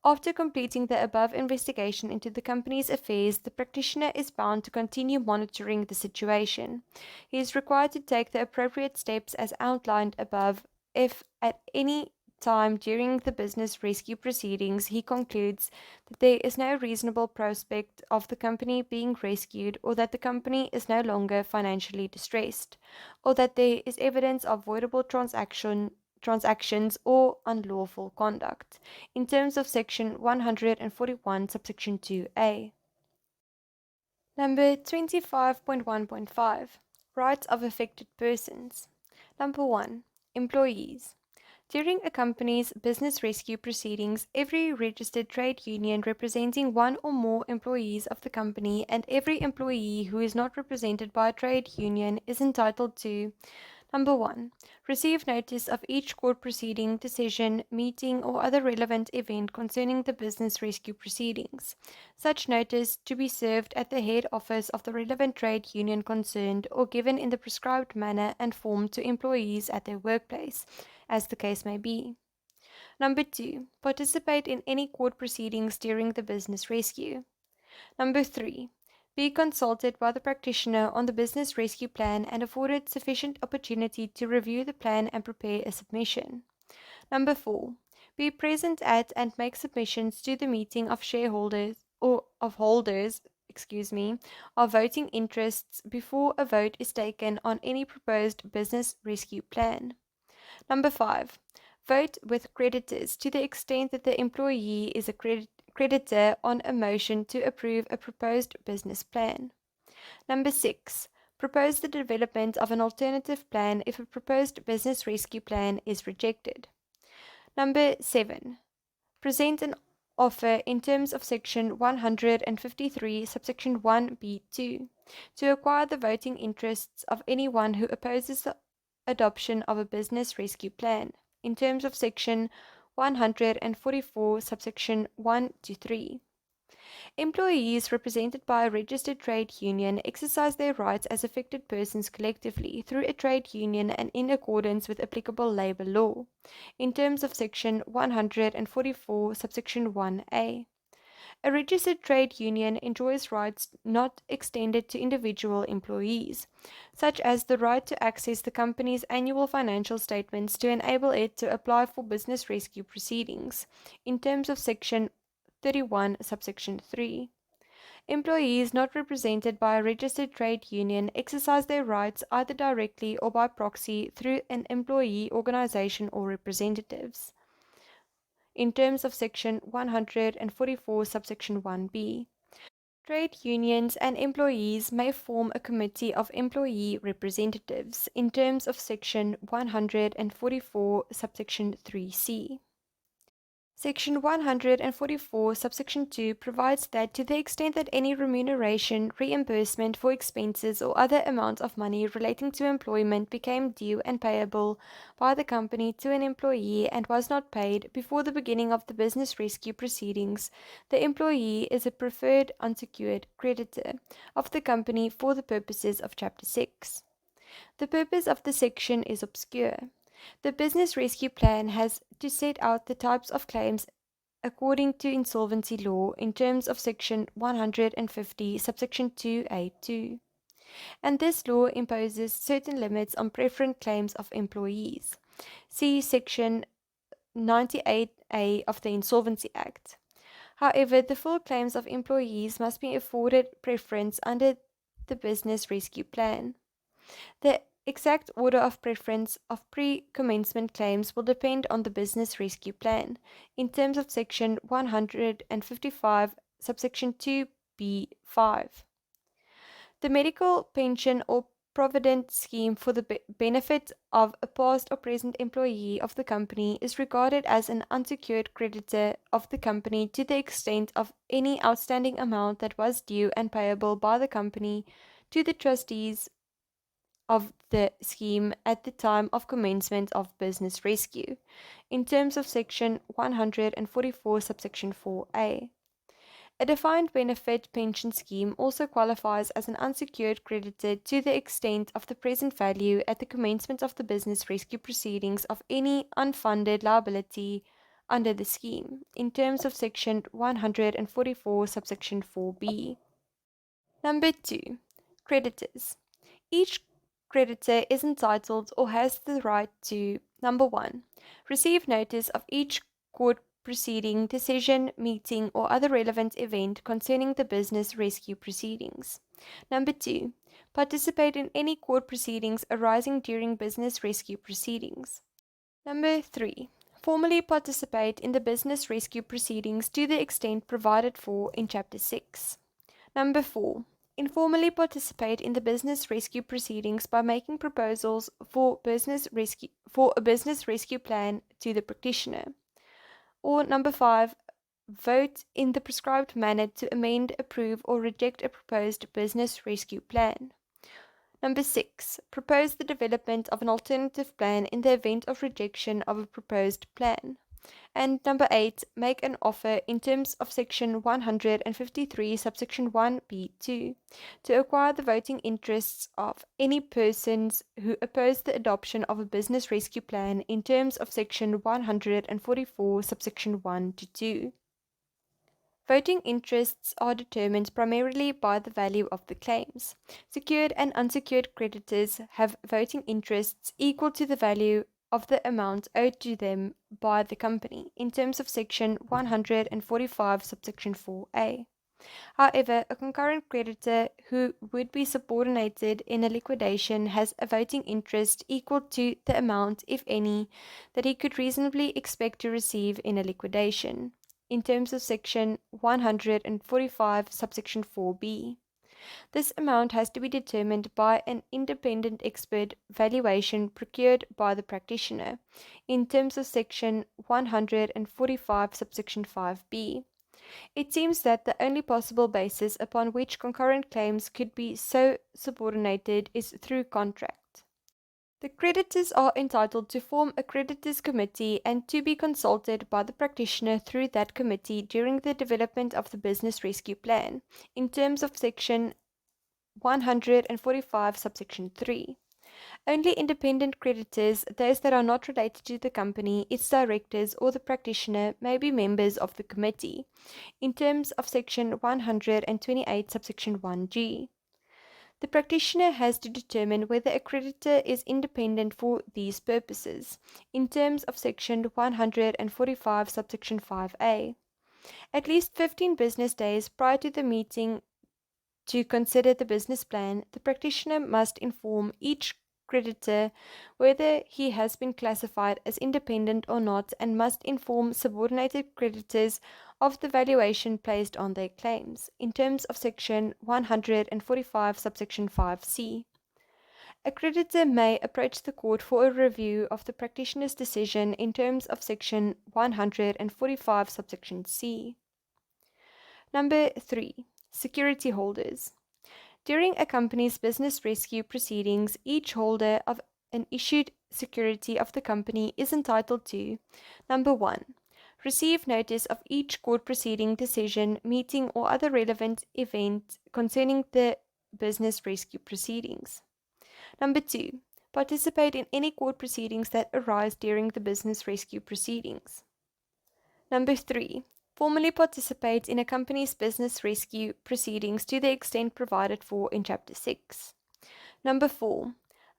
After completing the above investigation into the company's affairs, the practitioner is bound to continue monitoring the situation. He is required to take the appropriate steps as outlined above if at any time during the business rescue proceedings he concludes that there is no reasonable prospect of the company being rescued, or that the company is no longer financially distressed, or that there is evidence of voidable transactions or unlawful conduct, in terms of Section 141, subsection 2a. Number 25.1.5. Rights of affected persons. Number 1. Employees. During a company's business rescue proceedings, every registered trade union representing one or more employees of the company and every employee who is not represented by a trade union is entitled to: Number 1. Receive notice of each court proceeding, decision, meeting, or other relevant event concerning the business rescue proceedings. Such notice to be served at the head office of the relevant trade union concerned, or given in the prescribed manner and form to employees at their workplace, as the case may be. Number 2. Participate in any court proceedings during the business rescue. Number 3. Be consulted by the practitioner on the business rescue plan and afforded sufficient opportunity to review the plan and prepare a submission. Number 4. Be present at and make submissions to the meeting of shareholders or of holders, of voting interests before a vote is taken on any proposed business rescue plan. Number 5. Vote with creditors to the extent that the employee is a creditor on a motion to approve a proposed business plan. Number 6. Propose the development of an alternative plan if a proposed business rescue plan is rejected. Number 7. Present an offer in terms of Section 153, subsection 1b2, to acquire the voting interests of anyone who opposes the adoption of a business rescue plan, in terms of Section 144, subsection 1 to 3. Employees represented by a registered trade union exercise their rights as affected persons collectively through a trade union and in accordance with applicable labor law, in terms of Section 144, subsection 1a. A registered trade union enjoys rights not extended to individual employees, such as the right to access the company's annual financial statements to enable it to apply for business rescue proceedings, in terms of Section 31, subsection 3. Employees not represented by a registered trade union exercise their rights either directly or by proxy through an employee organization or representatives, in terms of Section 144, subsection 1b. Trade unions and employees may form a committee of employee representatives, in terms of Section 144, subsection 3c. Section 144, subsection 2 provides that to the extent that any remuneration, reimbursement for expenses, or other amount of money relating to employment became due and payable by the company to an employee and was not paid before the beginning of the business rescue proceedings, the employee is a preferred unsecured creditor of the company for the purposes of Chapter 6. The purpose of the section is obscure. The business rescue plan has to set out the types of claims according to insolvency law in terms of Section 150, subsection 2a2. And this law imposes certain limits on preferent claims of employees. See Section 98A of the Insolvency Act. However, the full claims of employees must be afforded preference under the business rescue plan. The exact order of preference of pre-commencement claims will depend on the business rescue plan, in terms of Section 155, subsection 2b5. The medical pension or provident scheme for the benefit of a past or present employee of the company is regarded as an unsecured creditor of the company to the extent of any outstanding amount that was due and payable by the company to the trustees of the scheme at the time of commencement of business rescue, in terms of Section 144, subsection 4a. A defined benefit pension scheme also qualifies as an unsecured creditor to the extent of the present value at the commencement of the business rescue proceedings of any unfunded liability under the scheme, in terms of Section 144, subsection 4b. Number 2. Creditors. Each creditor is entitled or has the right to: number 1. Receive notice of each court proceeding, decision, meeting, or other relevant event concerning the business rescue proceedings. Number 2. Participate in any court proceedings arising during business rescue proceedings. Number 3. Formally participate in the business rescue proceedings to the extent provided for in Chapter 6. Number 4. Informally participate in the business rescue proceedings by making proposals for a business rescue plan to the practitioner. Or number 5. Vote in the prescribed manner to amend, approve, or reject a proposed business rescue plan. Number 6. Propose the development of an alternative plan in the event of rejection of a proposed plan. And number 8, make an offer in terms of Section 153, subsection 1b2, to acquire the voting interests of any persons who oppose the adoption of a business rescue plan in terms of Section 144, subsection 1 to 2. Voting interests are determined primarily by the value of the claims. Secured and unsecured creditors have voting interests equal to the value of the amount owed to them by the company, in terms of Section 145, subsection 4a. However, a concurrent creditor who would be subordinated in a liquidation has a voting interest equal to the amount, if any, that he could reasonably expect to receive in a liquidation, in terms of Section 145, subsection 4b. This amount has to be determined by an independent expert valuation procured by the practitioner, in terms of Section 145, subsection 5b. It seems that the only possible basis upon which concurrent claims could be so subordinated is through contract. The creditors are entitled to form a creditors committee and to be consulted by the practitioner through that committee during the development of the business rescue plan, in terms of Section 145, subsection 3. Only independent creditors, those that are not related to the company, its directors, or the practitioner, may be members of the committee, in terms of Section 128, subsection 1g. The practitioner has to determine whether a creditor is independent for these purposes, in terms of Section 145, subsection 5a. At least 15 business days prior to the meeting to consider the business plan, the practitioner must inform each creditor whether he has been classified as independent or not, and must inform subordinated creditors of the valuation placed on their claims, in terms of Section 145, subsection 5c. A creditor may approach the court for a review of the practitioner's decision in terms of Section 145, subsection c. Number 3. Security holders. During a company's business rescue proceedings, each holder of an issued security of the company is entitled to: number 1. Receive notice of each court proceeding, decision, meeting, or other relevant event concerning the business rescue proceedings. Number 2. Participate in any court proceedings that arise during the business rescue proceedings. Number 3. Formally participate in a company's business rescue proceedings to the extent provided for in Chapter 6. Number 4.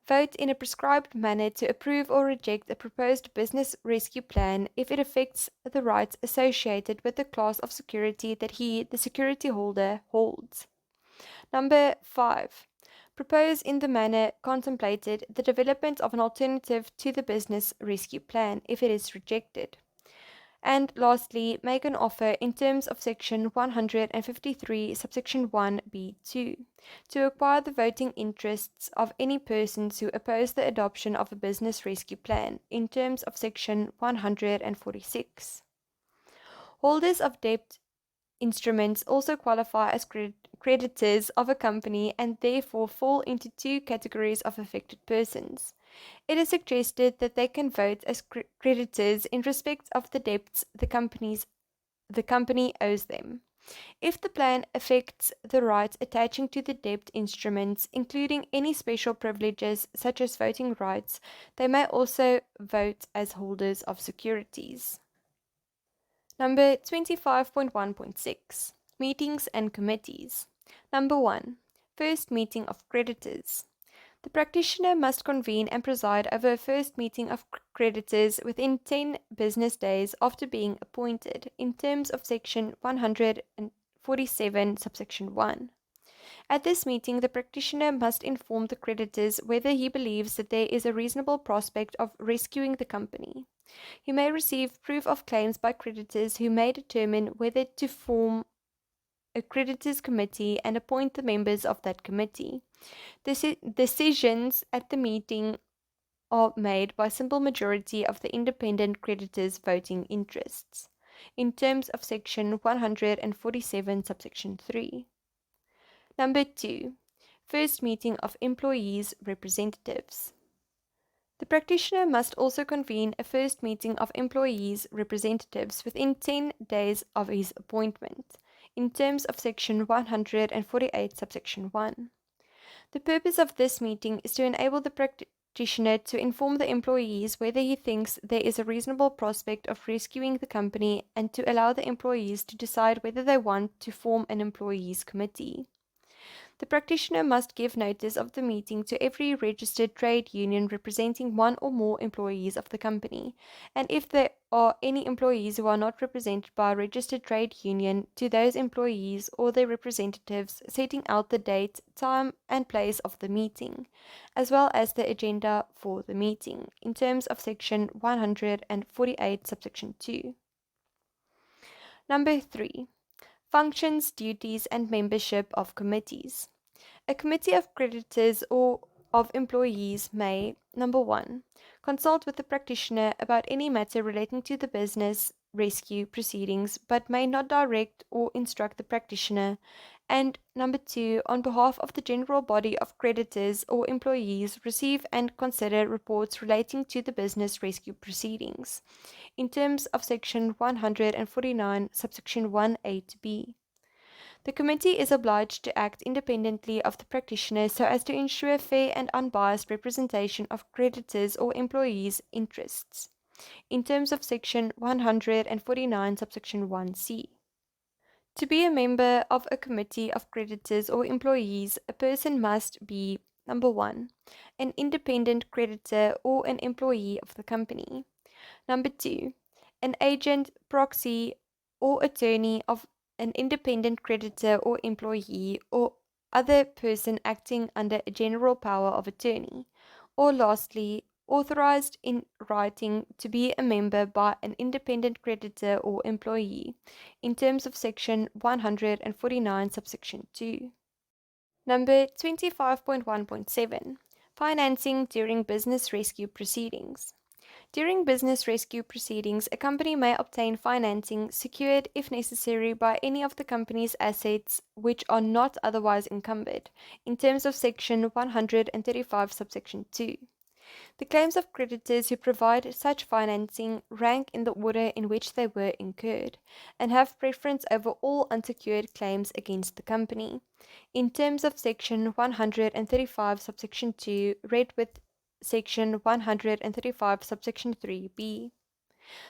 Vote in a prescribed manner to approve or reject a proposed business rescue plan if it affects the rights associated with the class of security that he, the security holder, holds. Number 5. Propose in the manner contemplated the development of an alternative to the business rescue plan if it is rejected. And lastly, make an offer in terms of Section 153, subsection 1b2, to acquire the voting interests of any persons who oppose the adoption of a business rescue plan, in terms of Section 146. Holders of debt instruments also qualify as creditors of a company and therefore fall into two categories of affected persons. It is suggested that they can vote as creditors in respect of the debts the company owes them. If the plan affects the rights attaching to the debt instruments, including any special privileges such as voting rights, they may also vote as holders of securities. Number 25.1.6. Meetings and committees. Number 1. First meeting of creditors. The practitioner must convene and preside over a first meeting of creditors within 10 business days after being appointed, in terms of Section 147, subsection 1. At this meeting, the practitioner must inform the creditors whether he believes that there is a reasonable prospect of rescuing the company. He may receive proof of claims by creditors who may determine whether to form a creditors committee and appoint the members of that committee. Decisions at the meeting are made by simple majority of the independent creditors' voting interests, in terms of Section 147, subsection 3. Number 2. First meeting of employees' representatives. The practitioner must also convene a first meeting of employees' representatives within 10 days of his appointment, in terms of Section 148, subsection 1. The purpose of this meeting is to enable the practitioner to inform the employees whether he thinks there is a reasonable prospect of rescuing the company, and to allow the employees to decide whether they want to form an employees committee. The practitioner must give notice of the meeting to every registered trade union representing one or more employees of the company, and if there are any employees who are not represented by a registered trade union, to those employees or their representatives, setting out the date, time, and place of the meeting, as well as the agenda for the meeting, in terms of Section 148, subsection 2. Number 3. Functions, duties, and membership of committees. A committee of creditors or of employees may, number 1, consult with the practitioner about any matter relating to the business rescue proceedings but may not direct or instruct the practitioner, and number 2, on behalf of the general body of creditors or employees, receive and consider reports relating to the business rescue proceedings, in terms of Section 149, subsection 1(a)(b). The committee is obliged to act independently of the practitioner so as to ensure fair and unbiased representation of creditors or employees' interests, in terms of Section 149, subsection 1(c). To be a member of a committee of creditors or employees, a person must be, number 1, an independent creditor or an employee of the company. Number 2, an agent, proxy, or attorney of an independent creditor or employee or other person acting under a general power of attorney. Or lastly, authorized in writing to be a member by an independent creditor or employee, in terms of Section 149, subsection 2. Number 25.1.7. Financing during business rescue proceedings. During business rescue proceedings, a company may obtain financing secured, if necessary, by any of the company's assets which are not otherwise encumbered, in terms of Section 135, subsection 2. The claims of creditors who provide such financing rank in the order in which they were incurred, and have preference over all unsecured claims against the company, in terms of Section 135, subsection 2, read with Section 135, subsection 3(b).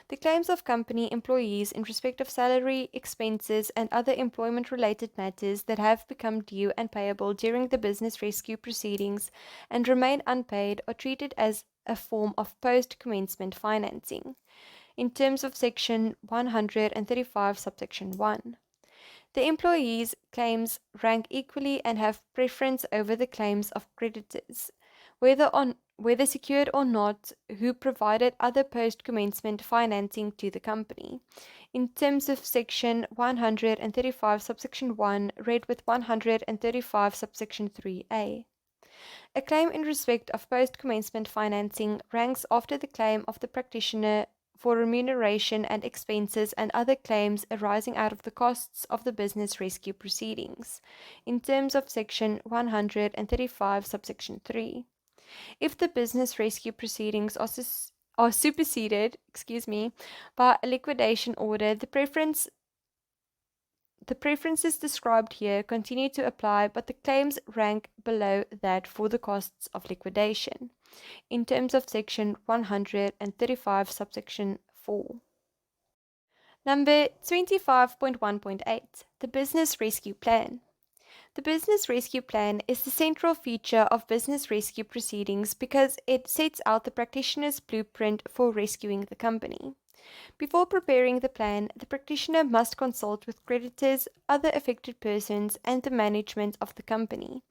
The claims of company employees in respect of salary, expenses, and other employment-related matters that have become due and payable during the business rescue proceedings and remain unpaid are treated as a form of post-commencement financing, in terms of Section 135, subsection 1. The employees' claims rank equally and have preference over the claims of creditors, whether secured or not, who provided other post-commencement financing to the company, in terms of Section 135, subsection 1, read with 135, subsection 3(a). A claim in respect of post-commencement financing ranks after the claim of the practitioner for remuneration and expenses and other claims arising out of the costs of the business rescue proceedings, in terms of Section 135, subsection 3. If the business rescue proceedings are superseded, by a liquidation order, the preferences described here continue to apply, but the claims rank below that for the costs of liquidation, in terms of Section 135, subsection 4. Number 25.1.8. The Business Rescue Plan. The Business Rescue Plan is the central feature of business rescue proceedings because it sets out the practitioner's blueprint for rescuing the company. Before preparing the plan, the practitioner must consult with creditors, other affected persons, and the management of the company,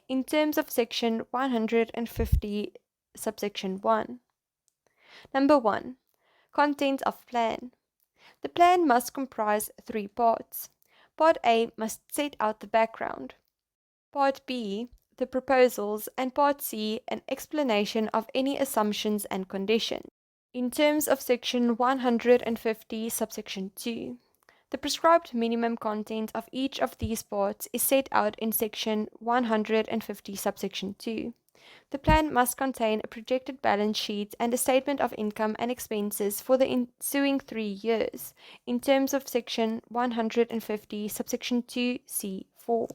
in terms of Section 150, subsection 1. Number 1. Content of plan. The plan must comprise 3 parts. Part A must set out the background. Part B, the proposals, and Part C, an explanation of any assumptions and conditions, in terms of Section 150, subsection 2. The prescribed minimum content of each of these parts is set out in Section 150, subsection 2. The plan must contain a projected balance sheet and a statement of income and expenses for the ensuing 3 years, in terms of Section 150, subsection 2(c)(4).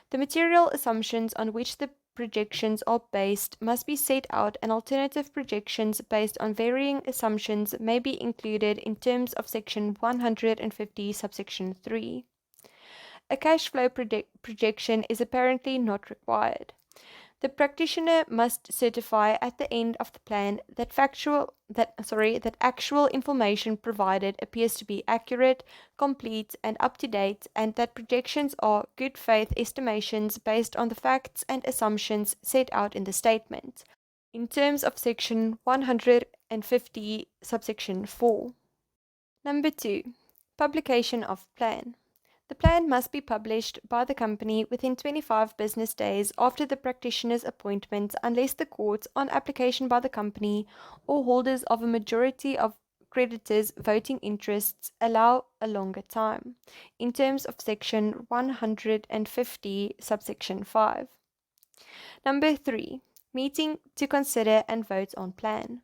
The material assumptions on which the projections are based must be set out, and alternative projections based on varying assumptions may be included in terms of Section 150, subsection 3. A cash flow projection is apparently not required. The practitioner must certify at the end of the plan that actual information provided appears to be accurate, complete, and up to date, and that projections are good faith estimations based on the facts and assumptions set out in the statement, in terms of Section 150, subsection 4. Number 2. Publication of plan. The plan must be published by the company within 25 business days after the practitioner's appointment unless the court, on application by the company or holders of a majority of creditors' voting interests, allow a longer time, in terms of Section 150, subsection 5. Number 3. Meeting to consider and vote on plan.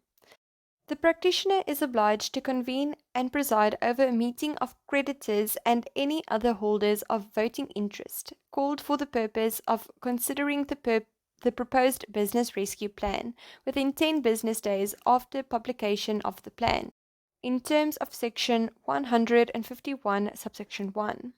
The practitioner is obliged to convene and preside over a meeting of creditors and any other holders of voting interest, called for the purpose of considering the proposed business rescue plan within 10 business days after publication of the plan, in terms of Section 151, subsection 1.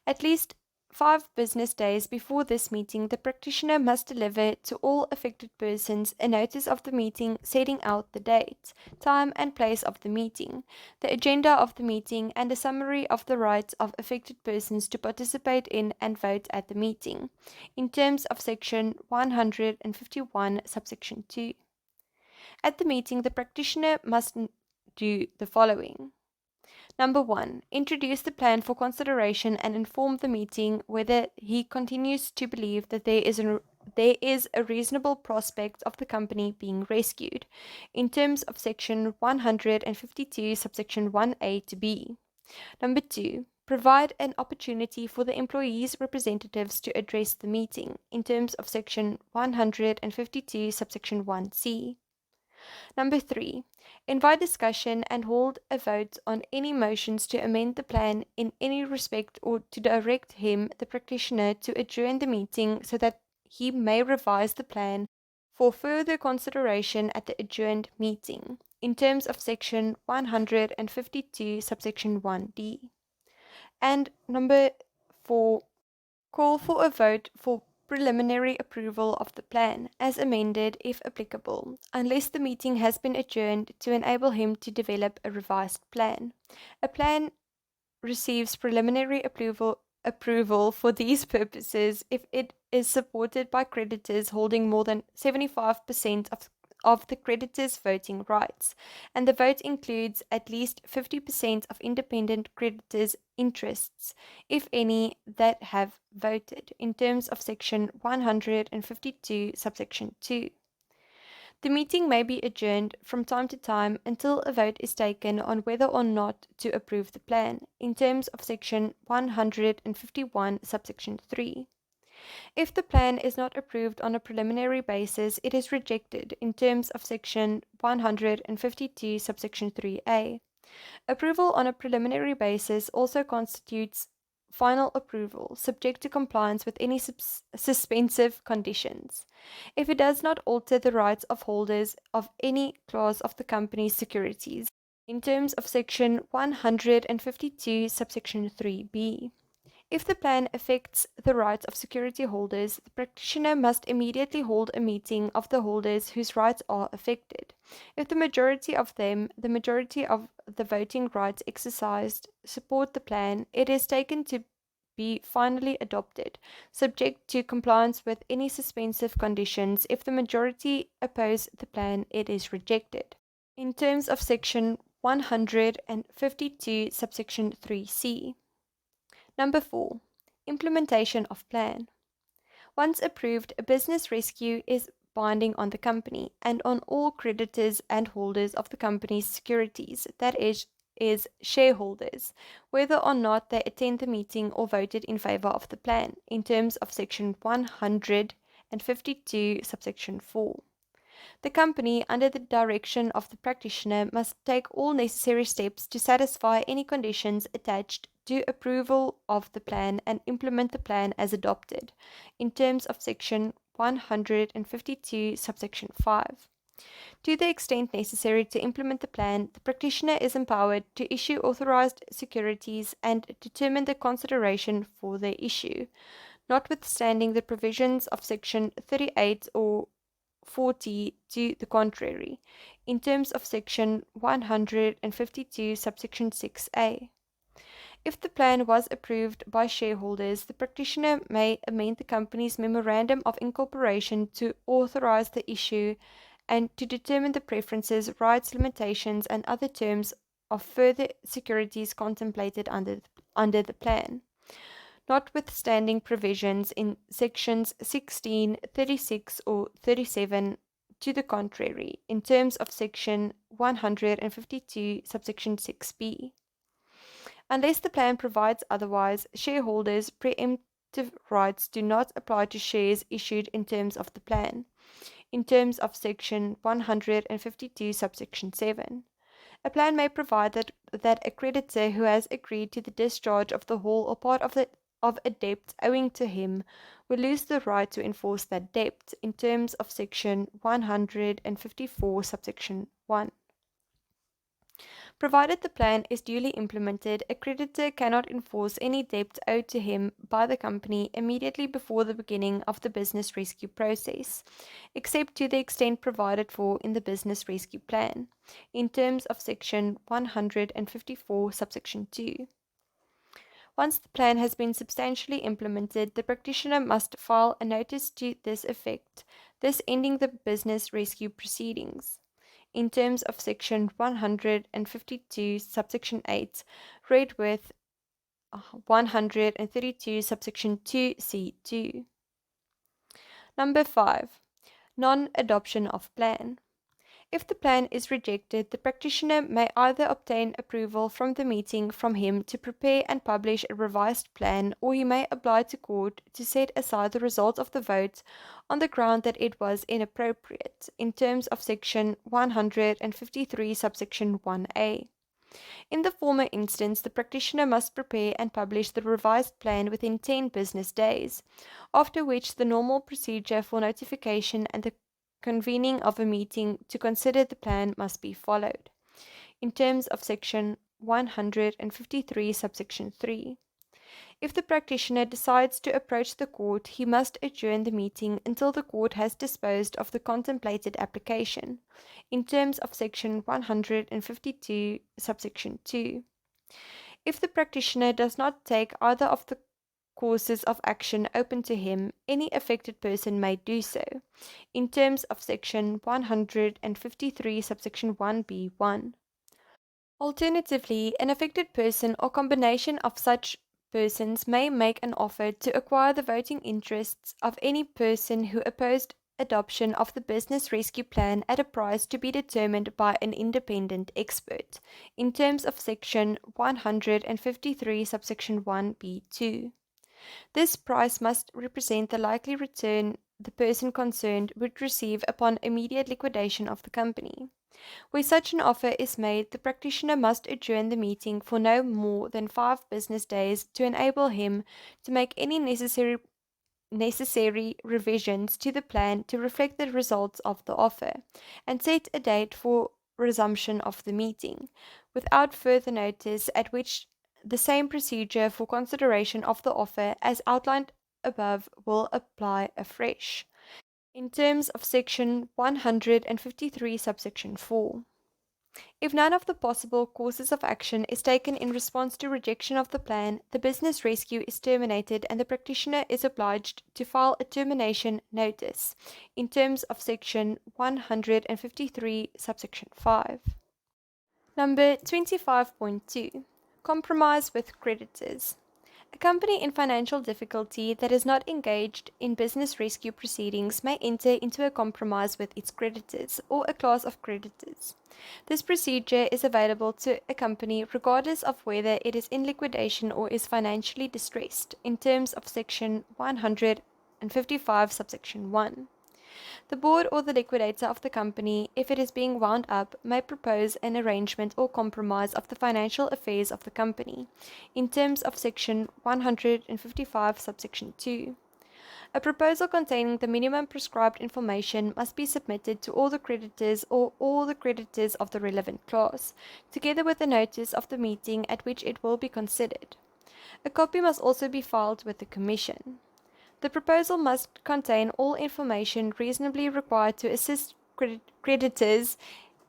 At least 5 business days before this meeting, the practitioner must deliver to all affected persons a notice of the meeting setting out the date, time and place of the meeting, the agenda of the meeting, and a summary of the rights of affected persons to participate in and vote at the meeting, in terms of Section 151, subsection 2. At the meeting, the practitioner must do the following. Number 1. Introduce the plan for consideration and inform the meeting whether he continues to believe that there is a reasonable prospect of the company being rescued, in terms of Section 152, subsection 1a to b. Number 2. Provide an opportunity for the employees' representatives to address the meeting, in terms of Section 152, subsection 1c. Number 3. Invite discussion and hold a vote on any motions to amend the plan in any respect or to direct him, the practitioner, to adjourn the meeting so that he may revise the plan for further consideration at the adjourned meeting, in terms of Section 152, subsection 1d. And number 4. Call for a vote for preliminary approval of the plan, as amended if applicable, unless the meeting has been adjourned to enable him to develop a revised plan. A plan receives preliminary approval for these purposes if it is supported by creditors holding more than 75% of the creditors' voting rights, and the vote includes at least 50% of independent creditors' interests, if any, that have voted, in terms of Section 152, subsection 2. The meeting may be adjourned from time to time until a vote is taken on whether or not to approve the plan, in terms of Section 151, subsection 3. If the plan is not approved on a preliminary basis, it is rejected, in terms of Section 152, subsection 3a. Approval on a preliminary basis also constitutes final approval, subject to compliance with any suspensive conditions, if it does not alter the rights of holders of any class of the company's securities, in terms of Section 152, subsection 3b. If the plan affects the rights of security holders, the practitioner must immediately hold a meeting of the holders whose rights are affected. If the majority of them, the majority of the voting rights exercised, support the plan, it is taken to be finally adopted, subject to compliance with any suspensive conditions. If the majority oppose the plan, it is rejected. In terms of Section 152, subsection 3c. Number 4. Implementation of plan. Once approved, a business rescue is binding on the company and on all creditors and holders of the company's securities, that is shareholders, whether or not they attend the meeting or voted in favor of the plan, in terms of Section 152, subsection 4. The company, under the direction of the practitioner, must take all necessary steps to satisfy any conditions attached to approval of the plan and implement the plan as adopted, in terms of Section 152, subsection 5. To the extent necessary to implement the plan, the practitioner is empowered to issue authorized securities and determine the consideration for their issue, notwithstanding the provisions of Section 38 or 40 to the contrary, in terms of Section 152, subsection 6a. If the plan was approved by shareholders, the practitioner may amend the company's memorandum of incorporation to authorize the issue and to determine the preferences, rights, limitations, and other terms of further securities contemplated under the plan. notwithstanding provisions in sections 16, 36, or 37 to the contrary, in terms of section 152, subsection 6b. Unless the plan provides otherwise, shareholders' preemptive rights do not apply to shares issued in terms of the plan, in terms of section 152, subsection 7. A plan may provide that a creditor who has agreed to the discharge of the whole or part of a debt owing to him will lose the right to enforce that debt, in terms of section 154, subsection 1. Provided the plan is duly implemented, a creditor cannot enforce any debt owed to him by the company immediately before the beginning of the business rescue process, except to the extent provided for in the business rescue plan, in terms of section 154, subsection 2. Once the plan has been substantially implemented, the practitioner must file a notice to this effect, thus ending the business rescue proceedings, in terms of section 152, subsection 8, read with 132, subsection 2c2. Number 5. Non-adoption of plan. If the plan is rejected, the practitioner may either obtain approval from the meeting from him to prepare and publish a revised plan, or he may apply to court to set aside the result of the vote on the ground that it was inappropriate, in terms of section 153, subsection 1a. In the former instance, the practitioner must prepare and publish the revised plan within 10 business days, after which the normal procedure for notification and the convening of a meeting to consider the plan must be followed, in terms of section 153, subsection 3. If the practitioner decides to approach the court, he must adjourn the meeting until the court has disposed of the contemplated application, in terms of section 152, subsection 2. If the practitioner does not take either of the courses of action open to him, any affected person may do so, in terms of section 153, subsection 1b1. Alternatively, an affected person or combination of such persons may make an offer to acquire the voting interests of any person who opposed adoption of the business rescue plan at a price to be determined by an independent expert, in terms of section 153, subsection 1b2. This price must represent the likely return the person concerned would receive upon immediate liquidation of the company. Where such an offer is made, the practitioner must adjourn the meeting for no more than 5 business days to enable him to make any necessary revisions to the plan to reflect the results of the offer, and set a date for resumption of the meeting, without further notice, at which the same procedure for consideration of the offer as outlined above will apply afresh, in terms of section 153, subsection 4. If none of the possible courses of action is taken in response to rejection of the plan, the business rescue is terminated and the practitioner is obliged to file a termination notice, in terms of section 153, subsection 5. Number 25.2. Compromise with creditors. A company in financial difficulty that is not engaged in business rescue proceedings may enter into a compromise with its creditors or a class of creditors. This procedure is available to a company regardless of whether it is in liquidation or is financially distressed, in terms of section 155, subsection 1. The board or the liquidator of the company, if it is being wound up, may propose an arrangement or compromise of the financial affairs of the company, in terms of section 155, subsection 2. A proposal containing the minimum prescribed information must be submitted to all the creditors or all the creditors of the relevant class, together with a notice of the meeting at which it will be considered. A copy must also be filed with the Commission. The proposal must contain all information reasonably required to assist creditors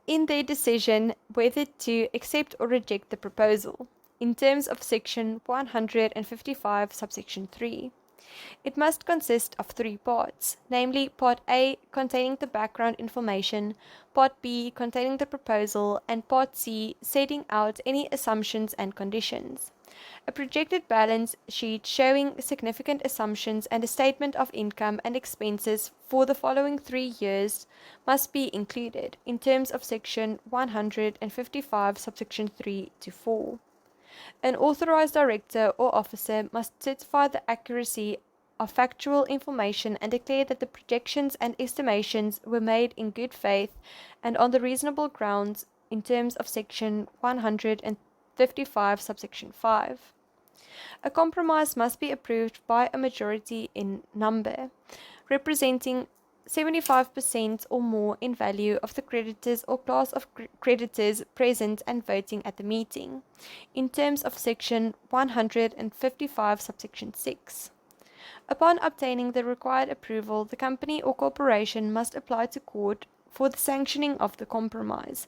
in their decision whether to accept or reject the proposal, in terms of section 155, subsection 3. It must consist of 3 parts, namely Part A containing the background information, Part B containing the proposal, and Part C setting out any assumptions and conditions. A projected balance sheet showing significant assumptions and a statement of income and expenses for the following 3 years must be included in terms of Section 155, subsection 3 to 4. An authorized director or officer must certify the accuracy of factual information and declare that the projections and estimations were made in good faith and on the reasonable grounds in terms of Section 155, subsection 5. A compromise must be approved by a majority in number, representing 75% or more in value of the creditors or class of creditors present and voting at the meeting, in terms of Section 155, subsection 6. Upon obtaining the required approval, the company or corporation must apply to court for the sanctioning of the compromise,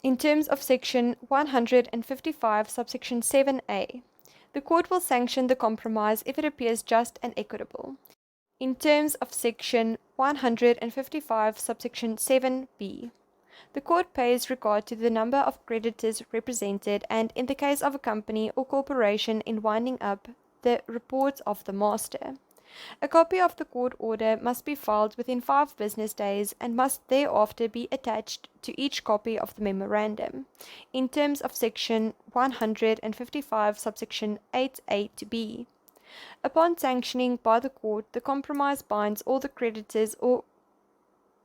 in terms of Section 155, subsection 7a. The court will sanction the compromise if it appears just and equitable, in terms of Section 155, subsection 7b. The court pays regard to the number of creditors represented and, in the case of a company or corporation in winding up, the reports of the master. A copy of the court order must be filed within 5 business days and must thereafter be attached to each copy of the memorandum, in terms of Section 155, subsection 8a to b. Upon sanctioning by the court, the compromise binds all the creditors or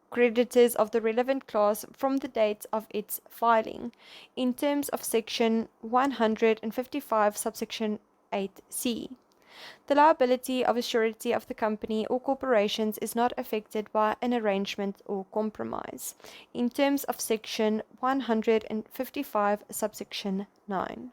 creditors of the relevant class from the date of its filing, in terms of Section 155, subsection 8c. The liability of a surety of the company or corporations is not affected by an arrangement or compromise, in terms of Section 155, subsection 9.